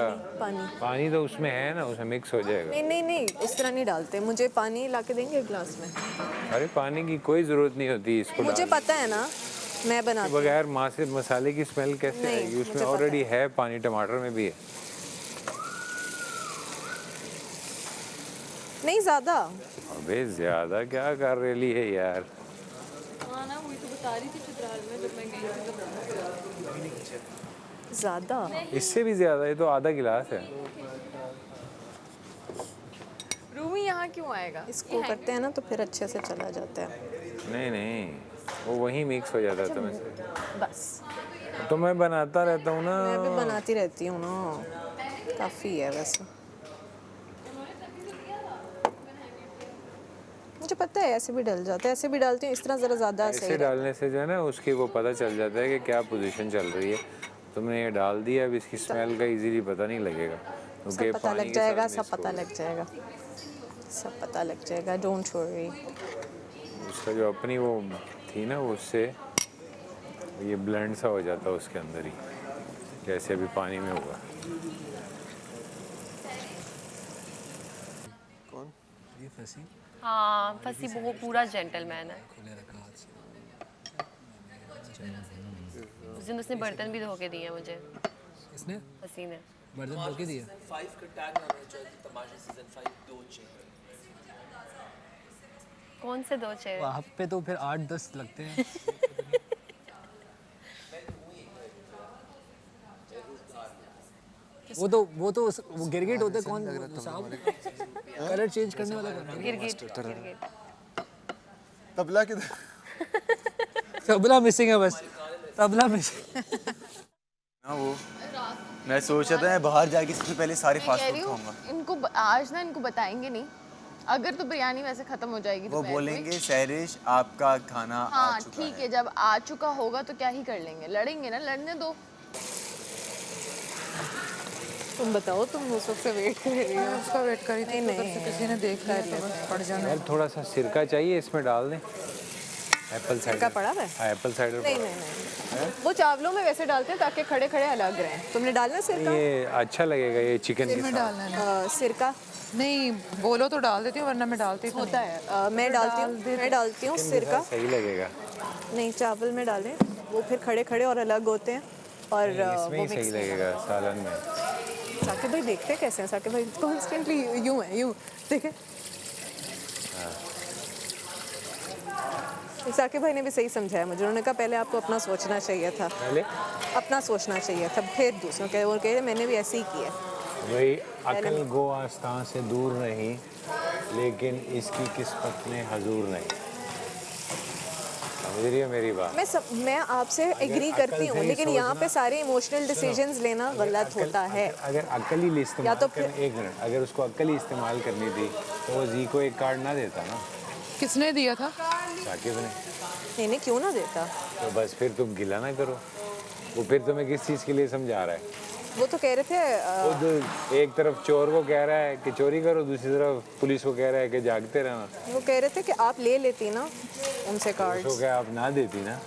पानी तो उसमें है ना, उसमें मिक्स हो जाएगा। नहीं इस तरह नहीं डालते। मुझे पानी ला के देंगे गिलास में? अरे पानी की कोई ज़रूरत नहीं होती इसको मुझे पता है ना, मैं बनाती हूँ। बगैर मसाले की स्मेल कैसे नहीं, आएगी? उसमें मुझे ऑलरेडी है पानी, टमाटर में भी है। नहीं ज़्यादा। अबे ज़्यादा क्या कर रही है यार? हाँ ना, वही तो बता रही थी चित्राल में जब मैं गई थी। ज़्यादा? इससे भी ज़्यादा, ये तो आधा गिलास है। रूमी यहाँ क्यों आएगा? इसको करते हैं ना तो फिर अच्छे से चला जाता है। नहीं वो वहीं मिक्स हो जाता है तुम्हें से। बस तो मैं बनाता रहता हूँ ना। मैं भी बनाती रहती हूँ ना, काफ़ी है वैसे। मुझे पता है ऐसे भी डल जाता है, ऐसे भी डालती हूँ, इस तरह ज़रा ज़्यादा सही ऐसे डालने से जो है ना उसकी वो पता चल जाता है कि क्या पोजीशन चल रही है। तुमने ये डाल दिया, अब इसकी स्मेल का इजीली पता नहीं लगेगा क्योंकि सब पता लग जाएगा, सब पता लग जाएगा, सब पता लग जाएगा, डोंट वरी। उसका जो अपनी वो थी ना, उससे ये ब्लेंड सा हो जाता है उसके अंदर ही, जैसे अभी पानी में हुआ। कौन? ये फसी? हाँ फसी वो पूरा जेंटलमैन है। उस दिन उसने बर्तन भी धो के दिए मुझे। किसने? फसी ने बर्तन धो के दिया। 5 का टैग आना चाहिए तमाशा सीजन 5 2 चेहरे। कौन से 2 चेहरे? वहाँ पे तो फिर 8-10 लगते हैं। वो तो वो गिरगिट होते कौन साहब? कलर चेंज करने वाला कौन? गिरगिट। तबला किधर? तबला मिसिंग है बस, तबला मिसिंग। ना वो मैं सोच रहा था मैं बाहर जाके सबसे पहले सारे फास्ट फूड खाऊंगा। इनको आज ना इनको बताएंगे नहीं, अगर तो बिरयानी वैसे खत्म हो जाएगी वो बोलेंगे सहरिश आपका खाना हाँ आ चुका ठीक है, जब आ चुका होगा तो क्या ही कर लेंगे, लड़ेंगे ना, लड़ने दो। तुम बताओ, तुम उस वक्त से वेट कर रही हो? उसका वेट करी थी, उधर से किसी ने देख लिया तो बस पड़ जाना। यार थोड़ा सा सिरका चाहिए, इसमें डाल दें। एप्पल साइडर सिरका पड़ा है? हाँ एप्पल साइडर। नहीं, वो चावलों में वैसे डालते हैं ताकि खड़े खड़े अलग रहें। तुमने डालना सिरका? ये अच्छा लगेगा ये चिकन के में साथ। डालना है सिरका नहीं, बोलो तो डाल देती हूँ वरना मैं डालती तो होता है। मैं डालती हूँ सिरका। सही लगेगा। नहीं, चावल में डालें, वो फिर खड़े खड़े और अलग होते हैं और इसमें ही सही लगेगा सालन में। साकिब भाई देखते कैसे हैं? साकिब भाई कॉन्स्टेंटली यूं है, यूं देखे। साकिब भाई ने भी सही समझाया मुझे, उन्होंने कहा पहले आपको अपना सोचना चाहिए था, पहले अपना सोचना चाहिए था, फिर दूसरों के। वो कह रहे मैंने भी ऐसे ही किया। वही अकल गो आस्तां से दूर नहीं, लेकिन इसकी किस्मत में हजूर नहीं। समझ रही हो मेरी बात? मैं आपसे एग्री करती हूँ, लेकिन यहाँ पे सारे इमोशनल डिसीजंस लेना गलत होता है। अगर अकल ही इस्तेमाल तो एक मिनट, अगर उसको अकल ही इस्तेमाल करनी थी तो वो जी को एक कार्ड ना देता ना। किसने दिया था? साकिब ने। नहीं क्यों ना देता? तो बस फिर तुम गिला ना करो। वो फिर तुम्हें किस चीज़ के लिए समझा रहा है? वो तो कह रहे थे वो जो एक तरफ चोर को कह रहा है कि चोरी करो, दूसरी तरफ पुलिस को कह रहा है कि जागते रहना। वो कह रहे थे कि आप ले लेती ना उनसे कार्ड। उसको क्या आप ना देती ना?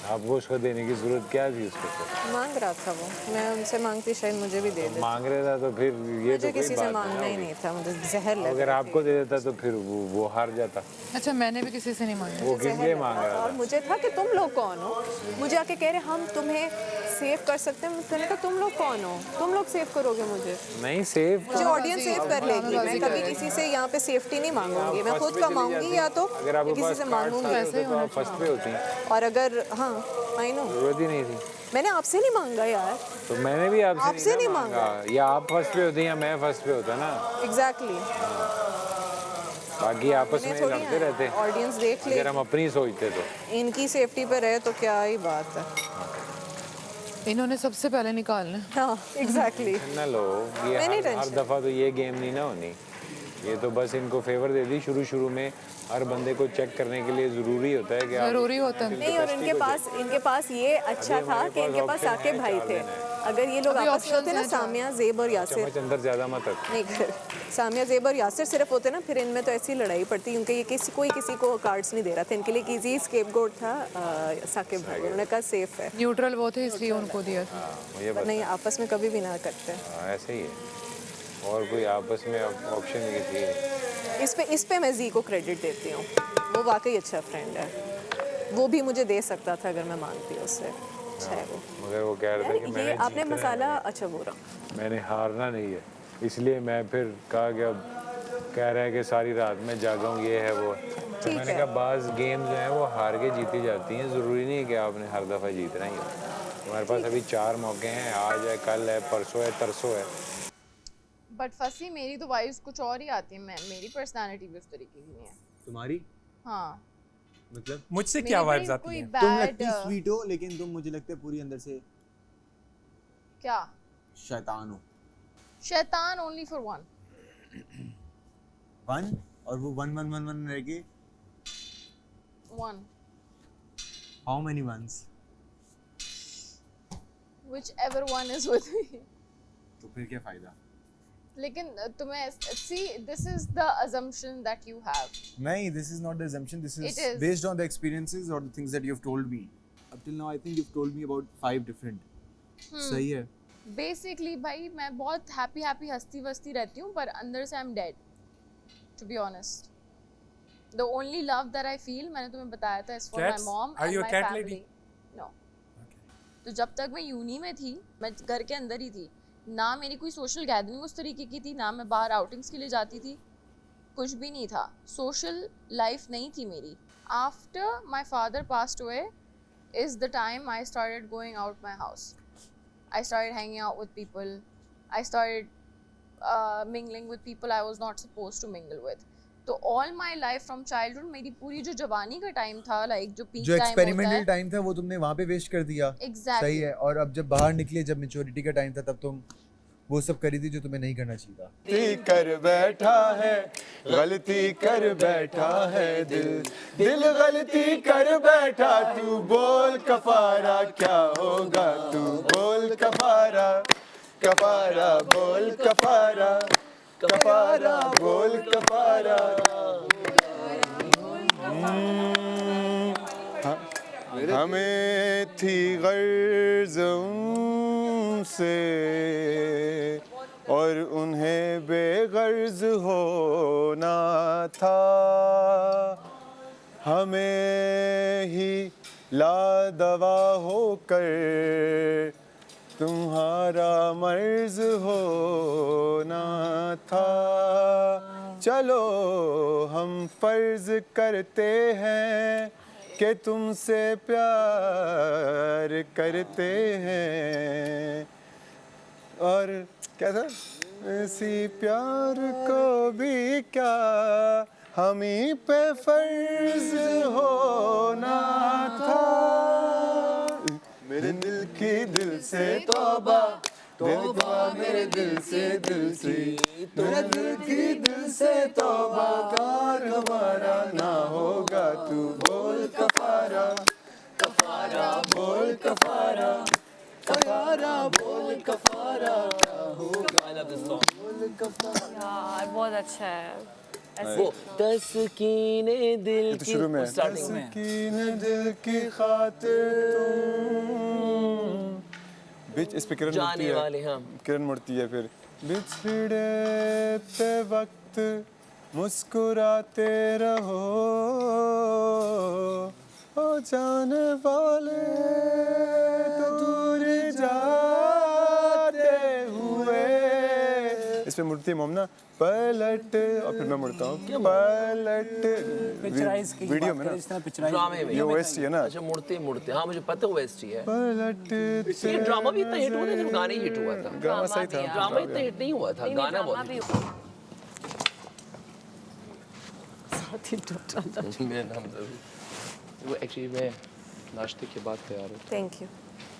आपको उसको देने की जरूरत क्या थी उसको? मांग रहा था वो, मैं उनसे मांगती शायद मुझे भी दे देता। मांग रहा था तो फिर ये मुझे किसी से मांगना ही नहीं था, मुझे जहर लग। अगर आपको दे देता तो फिर वो हार जाता। अच्छा मैंने भी किसी से नहीं मांगा। वो किस लिए मांग रहा था? और मुझे था कि तुम लोग कौन हो, मुझे आके कह रहे हम तुम्हें सेव कर सकते हैं। मैंने कहा तुम लोग कौन हो, तुम लोग सेव करोगे मुझे? नहीं सेव मुझे ऑडियंस सेव कर लेगी, मैं कभी किसी से यहाँ पे सेफ्टी नहीं मांगूंगी, मैं खुद कमाऊंगी या तो किसी से मांगूंगी। ऐसे ही होना फर्स्ट पे होती। और अगर हाँ आई नो जरूरत ही नहीं थी। मैंने आपसे नहीं मांगा यार। तो मैंने भी आपसे नहीं मांगा। या आप फर्स्ट पे होती या मैं फर्स्ट पे होता ना। एग्जैक्टली। बाकी आपस में लड़ते रहते। ऑडियंस देख ले। अगर हम अपनी सोचते तो इनकी सेफ्टी पे रहे तो क्या ही बात है। इन्होंने सबसे पहले निकालना। हाँ एग्जैक्टली। ना लो, ये हर दफा तो ये गेम नहीं ना होनी। ये तो बस इनको फेवर दे दी शुरू में। हर बंदे को चेक करने के लिए जरूरी होता है कि जरूरी होता है। नहीं, और इनके पास ये अच्छा था कि इनके पास साकिब भाई थे। अगर ये लोग आपस में होते ना, सामिया ज़ेब और यासिर, अंदर ज्यादा मत नहीं सामिया ज़ेब और यासिर सिर्फ होते ना, फिर इनमें तो ऐसी लड़ाई पड़ती, क्योंकि ये कोई किसी को कार्ड्स नहीं दे रहा था। इनके लिए एक ईजी स्केपगोट था साकिब भाई, उन्होंने कहा सेफ है। न्यूट्रल वो थे इसलिए उनको दिया था। नहीं आपस में कभी भी ना करते। ऐसे ही है, और कोई आपस में ऑप्शन नहीं थी। इस पे मैं जी को क्रेडिट देती हूँ, वो वाकई अच्छा फ्रेंड है। वो भी मुझे दे सकता था अगर मैं मांगती उससे। अच्छा है वो। मगर वो कह रहा था कि मैंने आपने मसाला अच्छा बोला, मैंने हारना नहीं है, इसलिए मैं फिर कहा कि अब कह रहा है कि सारी रात में जागा हूँ, ये है वो। तो मैंने कहा बाज़ गेम जो हैं वो हार के जीती जाती हैं, ज़रूरी नहीं है कि आपने हर दफ़ा जीतना ही हो। हमारे पास अभी 4 मौके हैं, आज है, कल है, परसों है, तरसों है। बट फसी मेरी तो वाइब्स कुछ और ही आती है, मेरी पर्सनालिटी भी उस तरीके की नहीं है। तुम्हारी? हाँ मतलब मुझसे क्या वाइब्स आती हैं? तुम लगती स्वीट हो लेकिन तुम मुझे लगता है पूरी अंदर से क्या शैतान हो। शैतान only for one. वन और वो वन वन वन वन रह के One. How many once? Whichever one is with me. तो फिर क्या फायदा? लेकिन तुम्हें see this is the assumption that you have. नहीं, this is not the assumption. This It is is. based on the experiences or the things that you've told me. Up till now, I think you've told me about 5 different. सही है. Basically भाई मैं बहुत happy हंसती वस्ती रहती हूँ पर अंदर से I'm dead. To be honest. The only love that I feel मैंने तुम्हें बताया था is for Cats? my mom Are and you a my cat family. lady? No. तो जब तक मैं यूनी में थी मैं घर के अंदर ही थी ना मेरी कोई सोशल गैदरिंग उस तरीके की थी ना मैं बाहर आउटिंग्स के लिए जाती थी कुछ भी नहीं था सोशल लाइफ नहीं थी मेरी after my father passed away is the time I started going out my house I started hanging out with people I started mingling with people I was not suppose to mingle with तो all my life from childhood मेरी पूरी जो जवानी का time था like जो peak जो time experimental time था वो तुमने वहाँ पे वेस्ट कर दिया. Exactly. सही है. और अब जब बाहर निकले जब मैच्योरिटी का टाइम था तब तुम वो सब करी थी जो तुम्हें नहीं करना चाहिए था. गलती कर बैठा है, गलती कर बैठा है दिल, दिल गलती कर बैठा. तू बोल कफारा क्या होगा, तू बोल कफारा, कफारा बोल कफारा, कफारा बोल कफारा. हमें थी गर्ज उनसे और उन्हें बेगर्ज होना था. हमें ही लादवा होकर तुम्हारा मर्ज होना था. चलो हम फर्ज करते हैं कि तुमसे प्यार करते हैं. और क्या था? इसी प्यार को भी क्या हम ही पे फर्ज होना था. मेरे दिल की दिल से तौबा, तौबा मेरे दिल से मेरे दिल की दिल से तौबा. कार हमारा ना होगा, तू बोल कफारा, कफारा बोल कफारा, कफारा बोल कफारा होगा. I love this song. बोल कफारा. यार बहुत अच्छा है. वो तस्कीने दिल तो की शुरू में स्टार्टिंग में तस्कीने दिल की खातिर तुम बीच इस पे किरण मुड़ती जाने है. वाले हाँ किरण मुड़ती है फिर बिछड़े पे वक्त मुस्कुराते रहो ओ जाने वाले तो दूर जाते हुए. इस पे मुड़ती है मोमना पलट और फिर मैं मुड़ता हूँ पलट. वीडियो में ना ड्रामे में ये ओएसटी है ना. अच्छा मुड़ते मुड़ते हाँ मुझे पता ओएसटी है. पलट ये ड्रामा भी इतना हिट हुआ था सिर्फ गाना ही हिट हुआ था. ड्रामा सही था. ड्रामा इतना हिट नहीं हुआ था गाना बहुत मेरा नाम जरूर वो एक्चुअली मैं नाश्ते के बाद तैयार हूँ. Thank you.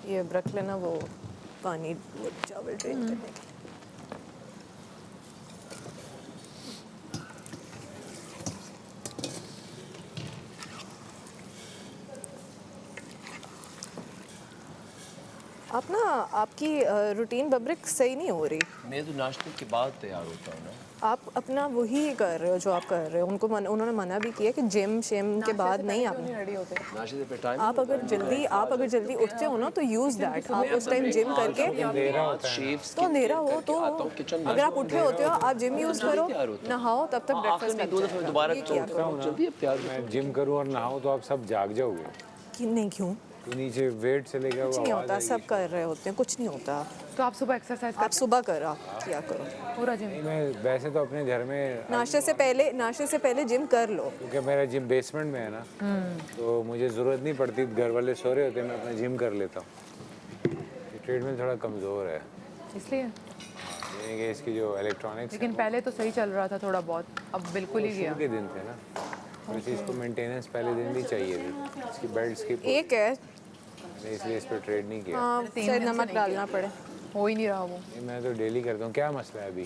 ये रख लेना वो पानी वो चावल ड्रेन करने के लिए. आप ना आपकी रूटीन बब्रिक सही नहीं हो रही. मैं तो नाश्ते के बाद तैयार होता हूँ ना. आप अपना वही कर रहे हो जो आप कर रहे हो. उन्होंने मना भी किया कि जिम शेम के बाद नहीं आप नाश्ते से पहले टाइम आप अगर जल्दी उठते हो ना तो यूज़ दैट. आप उस टाइम जिम करके तो अंधेरा हो तो अगर आप उठे होते हो आप जिम यूज़ करो नहाओ तब तक ब्रेकफास्ट कर दो. दोबारा जल्दी अब तैयार मैं जिम करूँ और नहाऊँ तो आप सब जाग जाओगे. नहीं क्यों तो नीचे वेट से लेकर कुछ नहीं होता. सब कर रहे होते हैं कुछ नहीं होता. तो आप सुबह एक्सरसाइज आप सुबह करो किया करो पूरा जिम. मैं वैसे तो अपने घर में नाश्ते से पहले जिम कर लो क्योंकि मेरा जिम बेसमेंट में है ना तो मुझे ज़रूरत नहीं पड़ती. घर वाले सो रहे होते हैं मैं अपना जिम कर लेता हूँ. ट्रेडमिल थोड़ा कमज़ोर है इसलिए इसकी जो इलेक्ट्रॉनिक्स लेकिन पहले तो सही चल रहा था थोड़ा बहुत. अब बिल्कुल ही गया. के दिन थे ना वैसे इसको मेंटेनेंस पहले दिन भी चाहिए थी, इसकी बेल्ट स्किप एक है मैंने इसलिए इस पर ट्रेड नहीं किया। हाँ, शायद नमक डालना पड़े। हो ही नहीं रहा वो, ये मैं तो डेली करता हूँ। क्या मसला है अभी?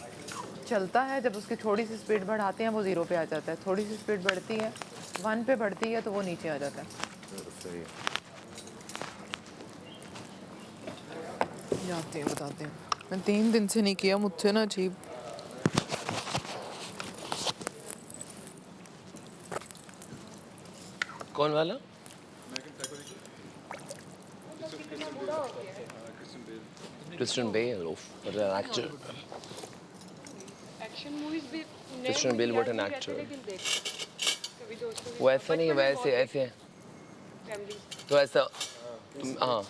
चलता है जब उसकी थोड़ी सी स्पीड बढ़ाते हैं वो 0 पे आ जाता है, थोड़ी सी स्पीड बढ़ती है 1 पे बढ़ती है तो वो नीचे आ जाता है। सही है। जाते हैं बताते हैं, मैं 3 दिन से नहीं किया, मुझसे ना अजीब। कौन वाला? Christian Bale, what an actor. Action movies भी Christian Bale, what an actor. वो ऐसा नहीं है, वैसे ऐसे है। तो ऐसा हाँ।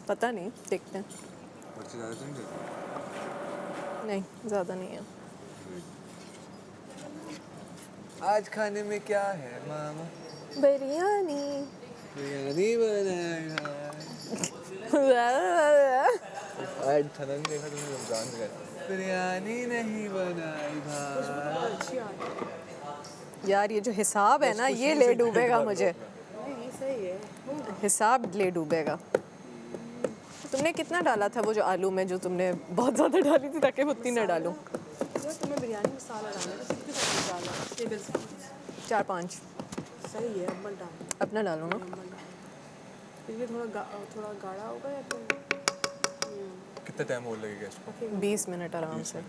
पता नहीं, देखते हैं। नहीं ज़्यादा नहीं है। आज खाने में क्या है मामा? बिरयानी। बिरयानी बनाया। आज थनन देखा तुमने रमजान में कैसा? बिरयानी नहीं बनाई भाई। यार ये जो हिसाब है ना, ये ले डूबेगा मुझे। ये सही है। हिसाब ले डूबेगा। तुमने कितना डाला था वो जो आलू में, जो तुमने बहुत ज़्यादा डाली थी ताकि मैं उतनी ना डालूं? तुम्हें बिरयानी मसाला डालना है, कितने सारे डाला? टेबल 4-5। सही है, अब मत डालो। अपना डालूं ना? फिर ये थोड़ा गाढ़ा होगा या फिर कितना टाइम और लगेगा इसको? 20 मिनट आराम से।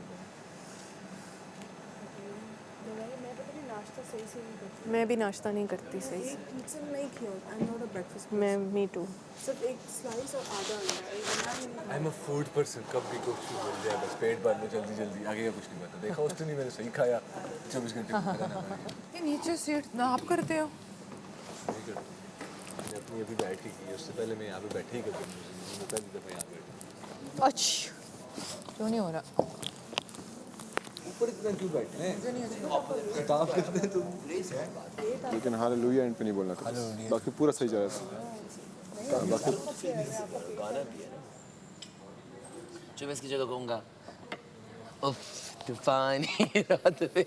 नाश्ता सही से नहीं करती। मैं भी नाश्ता नहीं करती सही से। पिज़्ज़ा नहीं किया, I am not a breakfast. मैं मी टू। सिर्फ एक स्लाइस और आधा अंडा। I am a food person, कब भी कुछ भी बोल दिया बस पेट भर लो जल्दी जल्दी, आगे का कुछ नहीं पता। देखा उस दिन ही मैंने सही खाया, 24 घंटे में खाना खाया। ये नीचे सीट ना आप करते हो? मैंने अपनी अभी बैठ के की, उससे पहले मैं यहाँ पे बैठे ही करता हूँ, पहली दफ़ा यहाँ बैठा। अच्छा क्यों नहीं हो रहा? ऊपर इतना क्यों बैठे हैं? काम करते हैं तुम। लेकिन हालेलुया एंड पे नहीं बोलना था, बाकी पूरा सही जा रहा है। बाकी जो मैं इसकी जगह कहूँगा उफ तूफानी रात में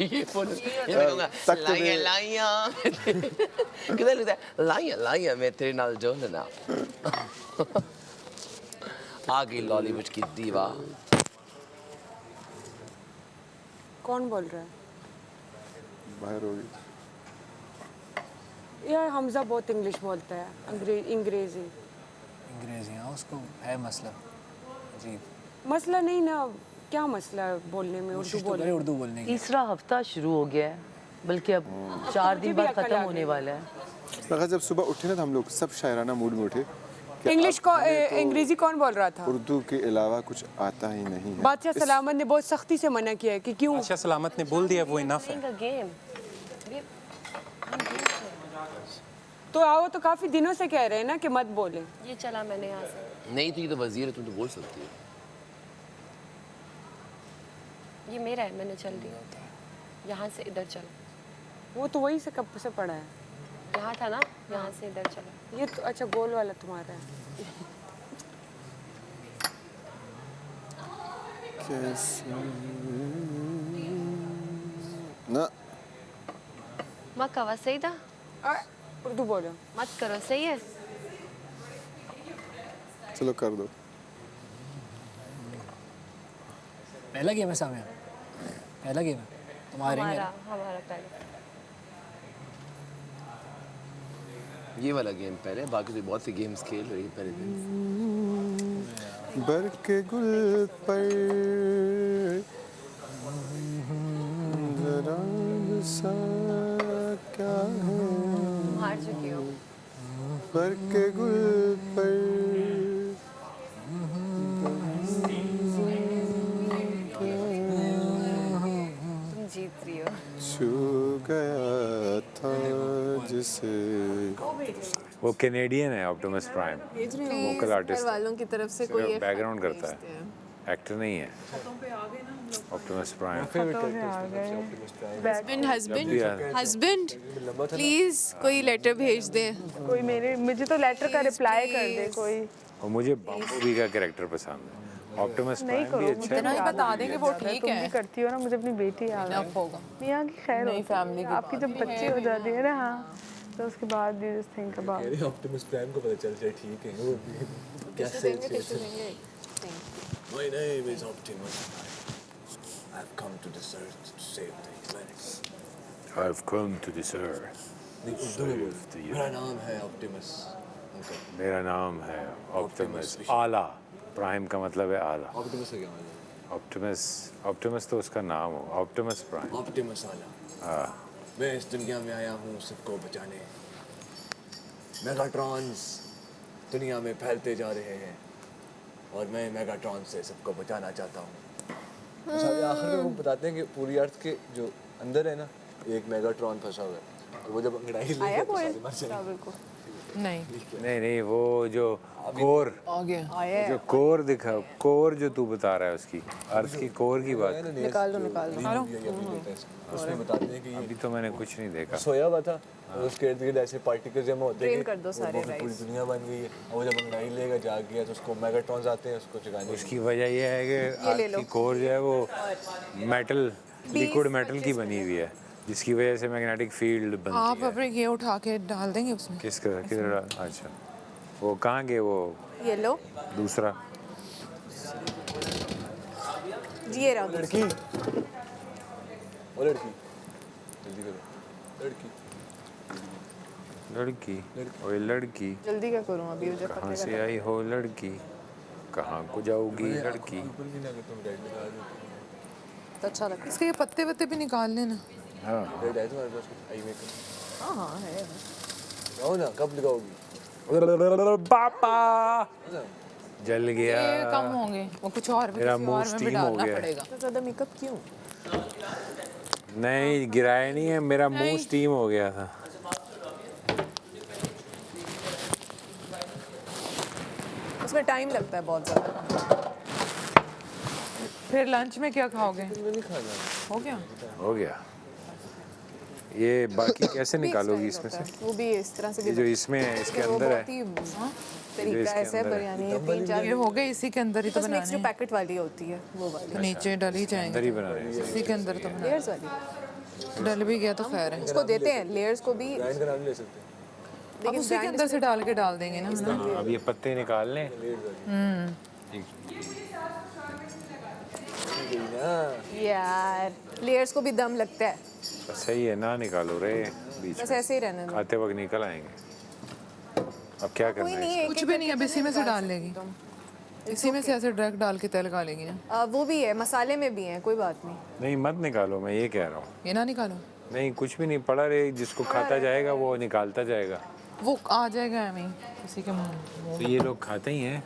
ये कहूँगा लाइया लाइया किधर लगता है लाइया लाइया मैं तेरे नाल जो ना आ गई लॉलीवुड की दीवा। कौन बोल रहा है? बाहर होगी यार हमजा बहुत इंग्लिश बोलता है, अंग्रेजी। अंग्रेजी हाँ, उसको है मसला जी। मसला नहीं ना, क्या मसला है बोलने में? उर्दू बोलने की। तीसरा हफ्ता शुरू हो गया है, बल्कि अब 4 दिन बाद ख़त्म होने वाला है। लगा जब सुबह उठे ना तो हम लोग सब शायराना मूड में उठे। इंग्लिश को अंग्रेजी कौन बोल रहा था? उर्दू के अलावा कुछ आता ही नहीं है। बादशाह सलामत ने बहुत सख्ती से मना किया है कि क्यों? बादशाह सलामत ने बोल दिया वो इनफ है। तो आओ, तो काफी दिनों से कह रहे हैं ना कि मत बोले। ये चला मैंने यहाँ से। नहीं तो ये तो वजीर है, तुम तो बोल सकती हो। ये मेरा है, मैंने चल दिया। यहाँ से इधर चला। वो तो वही से कब से पड़ा है। यहाँ था ना, यहाँ से इधर चला। ये तो अच्छा गोल वाला तुम्हारा है। ना मक्का सही था। उर्दू बोलो मत करो, सही है। चलो कर दो। पहला गेम है सामने, पहला गेम है तुम्हारे। हमारा पहला। ये वाला गेम पहले, बाकी तो बहुत से गेम्स खेल रही है पहले दिन। बर के गुल पर जरा सा क्या है, हार चुकी हो। बर के गुल पर तुम जीत रही हो। छू गया था जिसे। वो कैनेडियन है ऑप्टिमस प्राइम, वोकल आर्टिस्ट वालों की तरफ से कोई बैकग्राउंड करता है, एक्टर नहीं है। Optimus prime. हस्बैंड प्लीज कोई लेटर भेज दे। कोई मुझे तो लेटर का रिप्लाई कर दे कोई। और मुझे बम्बी का कैरेक्टर पसंद है। ऑप्टिमस नहीं प्राइम भी करो, अच्छा इतना ही है। बता देंगे वो ठीक तुम है। भी करती हो ना, मुझे अपनी बेटी याद है। होगा मियाँ की खैर नहीं, होती family है। की आपकी जब बच्ची हो जाती है ना, हाँ, तो उसके बाद you just think about Optimus prime को पता चल जाए ठीक है वो कैसे My name is Optimus Prime. I've come to this earth to save the humanity. I've come to this earth. मेरा नाम है ऑप्टिमस मेरा नाम है ऑप्टिमस आला। प्राइम का मतलब है आला। ऑप्टिमस का क्या मतलब? ऑप्टिमस तो उसका नाम हो, ऑप्टिमस प्राइम। ऑप्टिमस आला। हाँ। मैं इस दुनिया में आया हूँ सबको बचाने। मेगाट्रॉन्स दुनिया में फैलते जा रहे हैं और मैं मेगाट्रॉन से सबको बचाना चाहता हूँ। आखिर में वो बताते हैं कि पूरी अर्थ के जो अंदर है ना एक मेगाट्रॉन फंसा हुआ है, तो वो जब अंगड़ाई लेगा तो सारे मर जाएंगे। नहीं वो जो कोर जो कोर दिखा, कोर जो तू बता रहा है उसकी अर्थ की कोर की बात निकाल दो उसमें बताते हैं कि अभी तो मैंने कुछ नहीं देखा। सोया हुआ था और उसके इर्द गिर्द ऐसे पार्टिकल्स जमा होते Drain हैं कर दो सारे वो पूरी दुनिया बन गई है। और वो जब अंगड़ाई लेगा जाग गया तो उसको मेगाट्रॉन्स आते हैं उसको जगाने। उसकी वजह यह है कि अर्थ की कोर जो है वो मेटल, लिक्विड मेटल की बनी हुई है, जिसकी वजह से मैग्नेटिक फील्ड बनती आप है। अपने ये उठा के डाल देंगे उसमें। किधर? अच्छा वो कहाँ गए वो ये लो दूसरा जी, ये रहा लड़की वो लड़की जल्दी करो लड़की ओए लड़की जल्दी क्या करूँ अभी मुझे कहाँ पता से आई हो लड़की, कहाँ को जाओगी लड़की? तो अच्छा लगता इसके ये पत्ते वत्ते भी निकाल लेना। हाँ रेड है तुम्हारे पास आई मेकअप? हाँ हाँ है। लगाओ ना, कब लगाओगी? पापा जल गया। ये कम होंगे, वो कुछ और भी मेरा किसी मुंह और में भी स्टीम हो डालना गया। पड़ेगा। तो ज़्यादा मेकअप क्यों? नहीं गिराया नहीं है, मेरा मुंह स्टीम हो गया था। उसमें टाइम लगता है बहुत ज़्यादा। फिर लंच में क्या खाओगे? नहीं खाना हो गया? हो गया। ये बाकी कैसे निकालोगी इसमें से? वो भी इस तरह से ये जो इसमें है इसके अंदर है, तरीका ऐसा है, पर यानी ये 3-4 ये हो गए, इसी के अंदर ही तो बस मिक्स जो बनाने हैं। पैकेट वाली होती है वो वाली तो नीचे डल ही अंदर जाएंगे, ही बना रहे हैं। इसी के अंदर तो बनाने लेयर्स वाली हैं। डल भी गया तो खैर है। उसको देते हैं लेयर्स को भी, ग्राइंड करा नहीं ले सकते। अब उसी के अंदर से डाल के डाल देंगे ना, है ना? हाँ, अब ये पत्ते निकाल लें। यार लेयर्स को भी दम लगता है, सही है ना, निकालो रे बीच बस में, ऐसे ही रहने दो। खाते वक्त निकल आएंगे। अब क्या करना कोई है? नहीं है, कुछ भी नहीं, अब इसी में से डाल लेगी, इसी में से ऐसे डायरेक्ट डाल के तेल डालेगी ना। वो भी है, मसाले में भी है, कोई बात नहीं। नहीं मत निकालो, मैं ये कह रहा हूँ। ये ना निकालो, नहीं कुछ भी नहीं पड़ा रहे, जिसको खाता जाएगा वो निकालता जाएगा। वो आ जाएगा हमें किसी के मुंह। तो ये लोग खाते ही हैं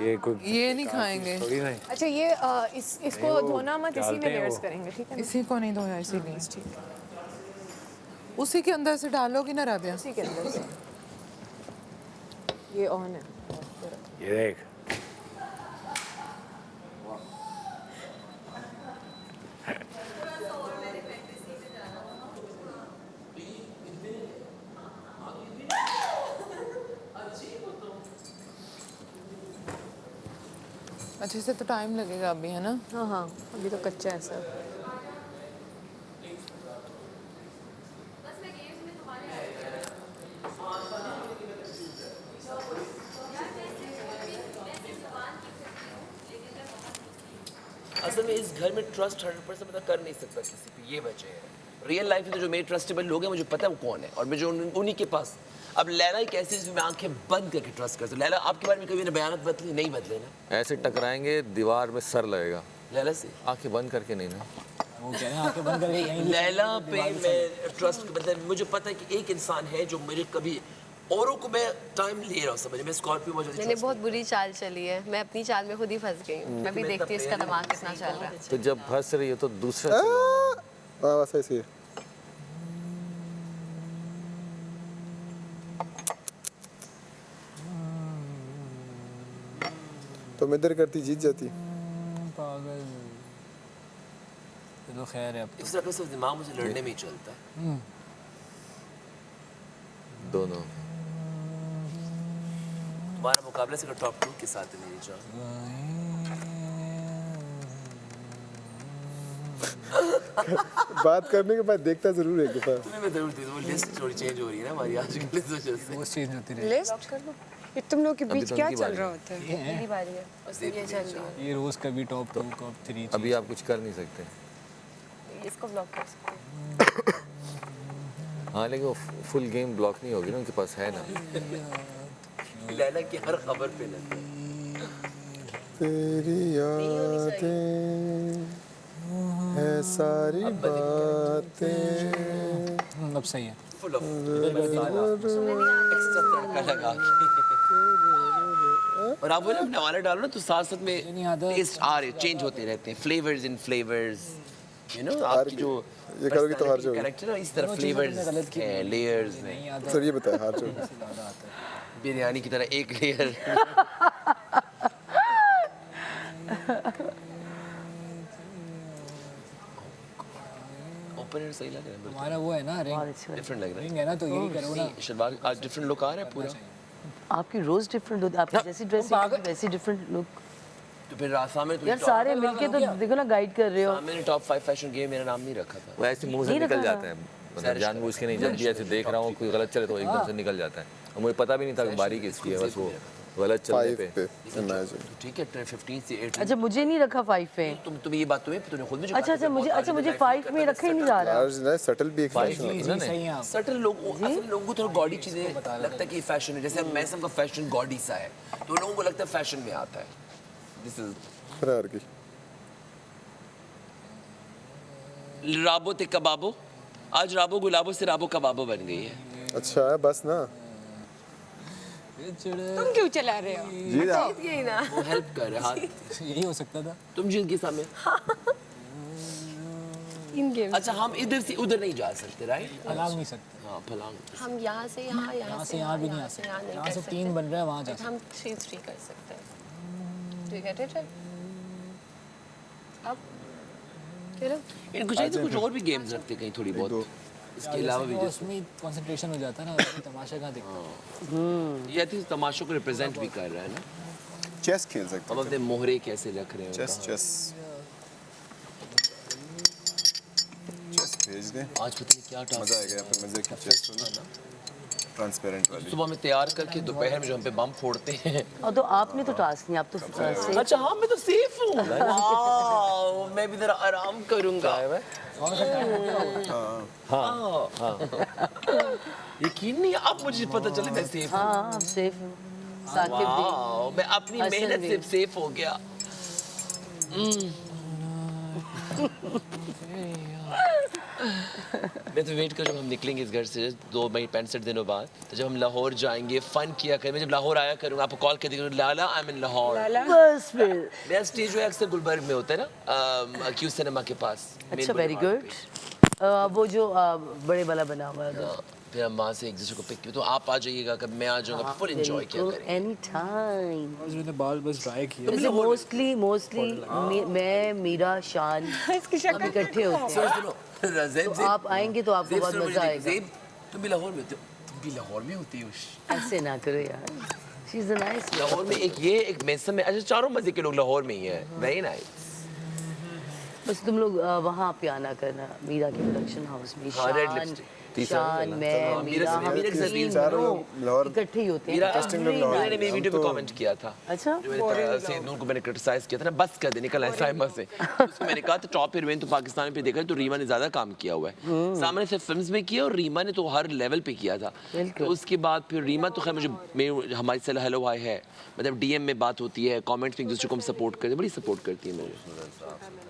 ये कोई ये नहीं खाएंगे। थोड़ी ना। अच्छा ये इसको नहीं, वो धोना मत, इसी में डालते हैं लेयर्स वो। करेंगे, ठीक है ना? इसी को नहीं धोया इसीलिए। उसी के अंदर से डालोगी ना राबिया? उसी के अंदर से। ये ऑन है, ये देख अच्छे से तो टाइम लगेगा अभी, है ना? हाँ हाँ अभी तो कच्चा है सब। असल में इस घर में ट्रस्ट 100% मतलब कर नहीं सकता किसी पे, ये वजह है। रियल लाइफ में तो जो मेरे ट्रस्टेबल लोग हैं मुझे पता है वो कौन है, और मैं जो उन्हीं के पास। अब लैला एक ऐसी जिसमें मैं आंखें बंद करके ट्रस्ट करता हूँ। लैला आपके बारे में कभी ना बयान बदले नहीं बदले ना? ऐसे टकराएंगे दीवार में सर लगेगा। लैला से आंखें बंद करके नहीं ना। वो कह रहे हैं आंखें बंद करके यहीं लैला पे मैं ट्रस्ट मतलब मुझे पता है कि एक इंसान है जो मेरे कभी औरों को मैं टाइम ले रहा हूँ समझ। मैं स्कॉर्पियो बहुत मैंने बहुत बुरी चाल चली है, मैं अपनी चाल में खुद ही फंस गई हूँ। मैं भी देखती हूँ इसका दिमाग कितना चल रहा है। तो जब फंस रही हो तो दूसरा चलाओ। बस ऐसे ही तो मैं इधर करती जीत जाती। पागल, ये तो खैर है। अब इस तरह का सिर्फ दिमाग मुझे लड़ने में ही चलता है। दोनों हमारा मुकाबला सिर्फ टॉप 2 के साथ है मेरी जान। बात करने के बाद देखता जरूर है एक दफा। तुम्हें मैं जरूर थी, वो लिस्ट थोड़ी चेंज हो रही है ना हमारी आज की लिस्ट वजह से। वो चेंज होती रही। लिस्ट कर लो। ये तुम लोग के अभी बीच तो क्या उनकी चल बारी रहा है। होता है? मेरी बारी है उससे ये चल रही है। ये रोज कभी टॉप 2 टॉप 3 अभी आप कुछ कर नहीं सकते। इसको ब्लॉक कर सकते हैं। हाँ लेकिन वो फुल गेम ब्लॉक नहीं होगी ना, उनके पास है ना। लैला की हर खबर पे लगता है। तेरी यादें है सारी बातें। अब सही है। फुल ऑफ एक्स्ट्रा तड़का लगा के। और आप वो ना नवाला डालो ना तो साथ साथ में टेस्ट आ रहे चेंज होते रहते हैं, flavours in flavours, you know आपकी जो ये करोगे तो हार जाओगे। कैरेक्टर ना इस तरह फ्लेवर्स हैं, लेयर्स में। सर ये बताए हार जाओगे। बिरयानी की तरह एक लेयर। ओपनर सही लग रहा है। हमारा वो है ना रिंग डिफरेंट लग रहा है। रिंग है ना तो यही करो ना। शलवार आज डिफरेंट लुक आ रहा है पूरा। आपकी रोज डिफरेंट होती है, आपकी जैसी ड्रेस वैसी डिफरेंट लुक। तो फिर सामने तो यार सारे मिलके तो देखो ना गाइड कर रहे हो। मैंने टॉप 5 फैशन गेम मेरा नाम नहीं रखा था। वो ऐसे मुंह से निकल जाता है, मतलब जानबूझ के नहीं, जब भी ऐसे देख रहा हूँ कोई गलत चले तो एकदम से निकल जाता है। और मुझे पता भी नहीं था कि बारी किसकी है, बस वो गलत चलने पे। ठीक है 15 से 8। अच्छा मुझे नहीं रखा 5 पे। तुम ये बात तूने खुद मुझे अच्छा मुझे 5 में रखा ही नहीं जा रहा। यार सटल भी एक फैशन होता है ना। सटल लोगों को थोड़ा गॉडी चीजें लगता है कि फैशन है, जैसे मैं सबका फैशन गॉडी सा है तो लोगों को लगता है फैशन में आता है। दिस इज फरार की राबो ते कबाबो। आज राबो गुलाबो से राबो कबाबो बन गई है। अच्छा है बस ना। तुम क्यों चला रहे हो? जीत गई ना। वो हेल्प कर रहे हाथ। यही हो सकता था। तुम जीत गए सामने। इन गेम। अच्छा हम इधर से उधर नहीं जा सकते, राइट? फलांग नहीं सकते। हाँ फलांग। हम यहाँ से यहाँ से यहाँ भी नहीं आ सकते। यहाँ से 3 बन रहा है, वहाँ जा सकते। हम 3-3 कर सकते हैं। Do you get it? अब चलो इनको चाहिए तो कुछ और भी गेम्स रखते कहीं थोड़ी बहुत इसके अलावा भी। उसमें कंसंट्रेशन हो जाता है ना, तमाशा कहाँ दिखता है। ये थी तमाशों को रिप्रेजेंट भी कर रहा है ना। चेस खेल सकते अब अपने मोहरे कैसे रख रहे हैं। चेस भेज दे। आज पता नहीं क्या मजा आएगा फिर मजे की चेस हो ना, ट्रांसपेरेंट वाली। सुबह में तैयार करके दोपहर में जो हम पे बम फोड़ते हैं। और तो आपने तो टास्क नहीं, आप तो सेफ। अच्छा हाँ मैं तो सेफ हूँ। वाओ मैं भी जरा आराम करूँगा। हाँ यकीन नहीं अब मुझे पता चले मैं सेफ हूँ। हाँ आप सेफ हो। साकिब भी। मैं अपनी मेहनत से सेफ हो गया। मैं तो वेट कर रहा हूँ हम निकलेंगे इस घर से 2-65 दिनों बाद, तो जब हम लाहौर जाएंगे फन किया करेंगे। जब लाहौर आया करूँगा आपको कॉल कर देंगे लाला आई एम इन लाहौर। बस फिर मेरा स्टेज जो है अक्सर गुलबर्ग में होता है ना, क्यू सिनेमा के पास। अच्छा वेरी गुड। वो जो बड़े वाला बना हुआ है। फिर हम वहाँ से एक दूसरे को पिक किया, तो आप आ जाइएगा कब मैं आ जाऊँगा, फुल एंजॉय किया करेंगे। Any time. मैंने बाल बस ड्राई किए। मोस्टली मैं मीरा शान हम इकट्ठे होते हैं। तो आप आएंगे तो आपको बहुत मजा आएगा। तुम भी लाहौर में होते हो? तुम भी लाहौर में होती हो? ऐसे ना करो यार। She is a nice. Lahore में एक ये एक मैसम है। अच्छा चारों मजे के लोग लाहौर में ही हैं। Very nice. बस तुम लोग वहाँ पे आना करना मीरा के प्रोडक्शन हाउस में। शान मैं मीरा हम इकट्ठे ही होते हैं। मीरा ने मेरी वीडियो पे कमेंट किया था। अच्छा सैयद नूर को मैंने क्रिटिसाइज किया था ना, बस कर दे निकल ऐसा है से। उसको मैंने कहा था टॉप हीरोइन तो पाकिस्तान पे देखा तो रीमा ने ज्यादा काम किया हुआ है। सामने से फिल्म्स में किया और रीमा ने तो हर लेवल पे किया था। तो उसके बाद फिर रीमा तो खैर मुझे हमारी से हेलो हाय है, मतलब डीएम में बात होती है, कमेंट्स में एक दूसरे को हम सपोर्ट करते हैं, बड़ी सपोर्ट करती है मुझे।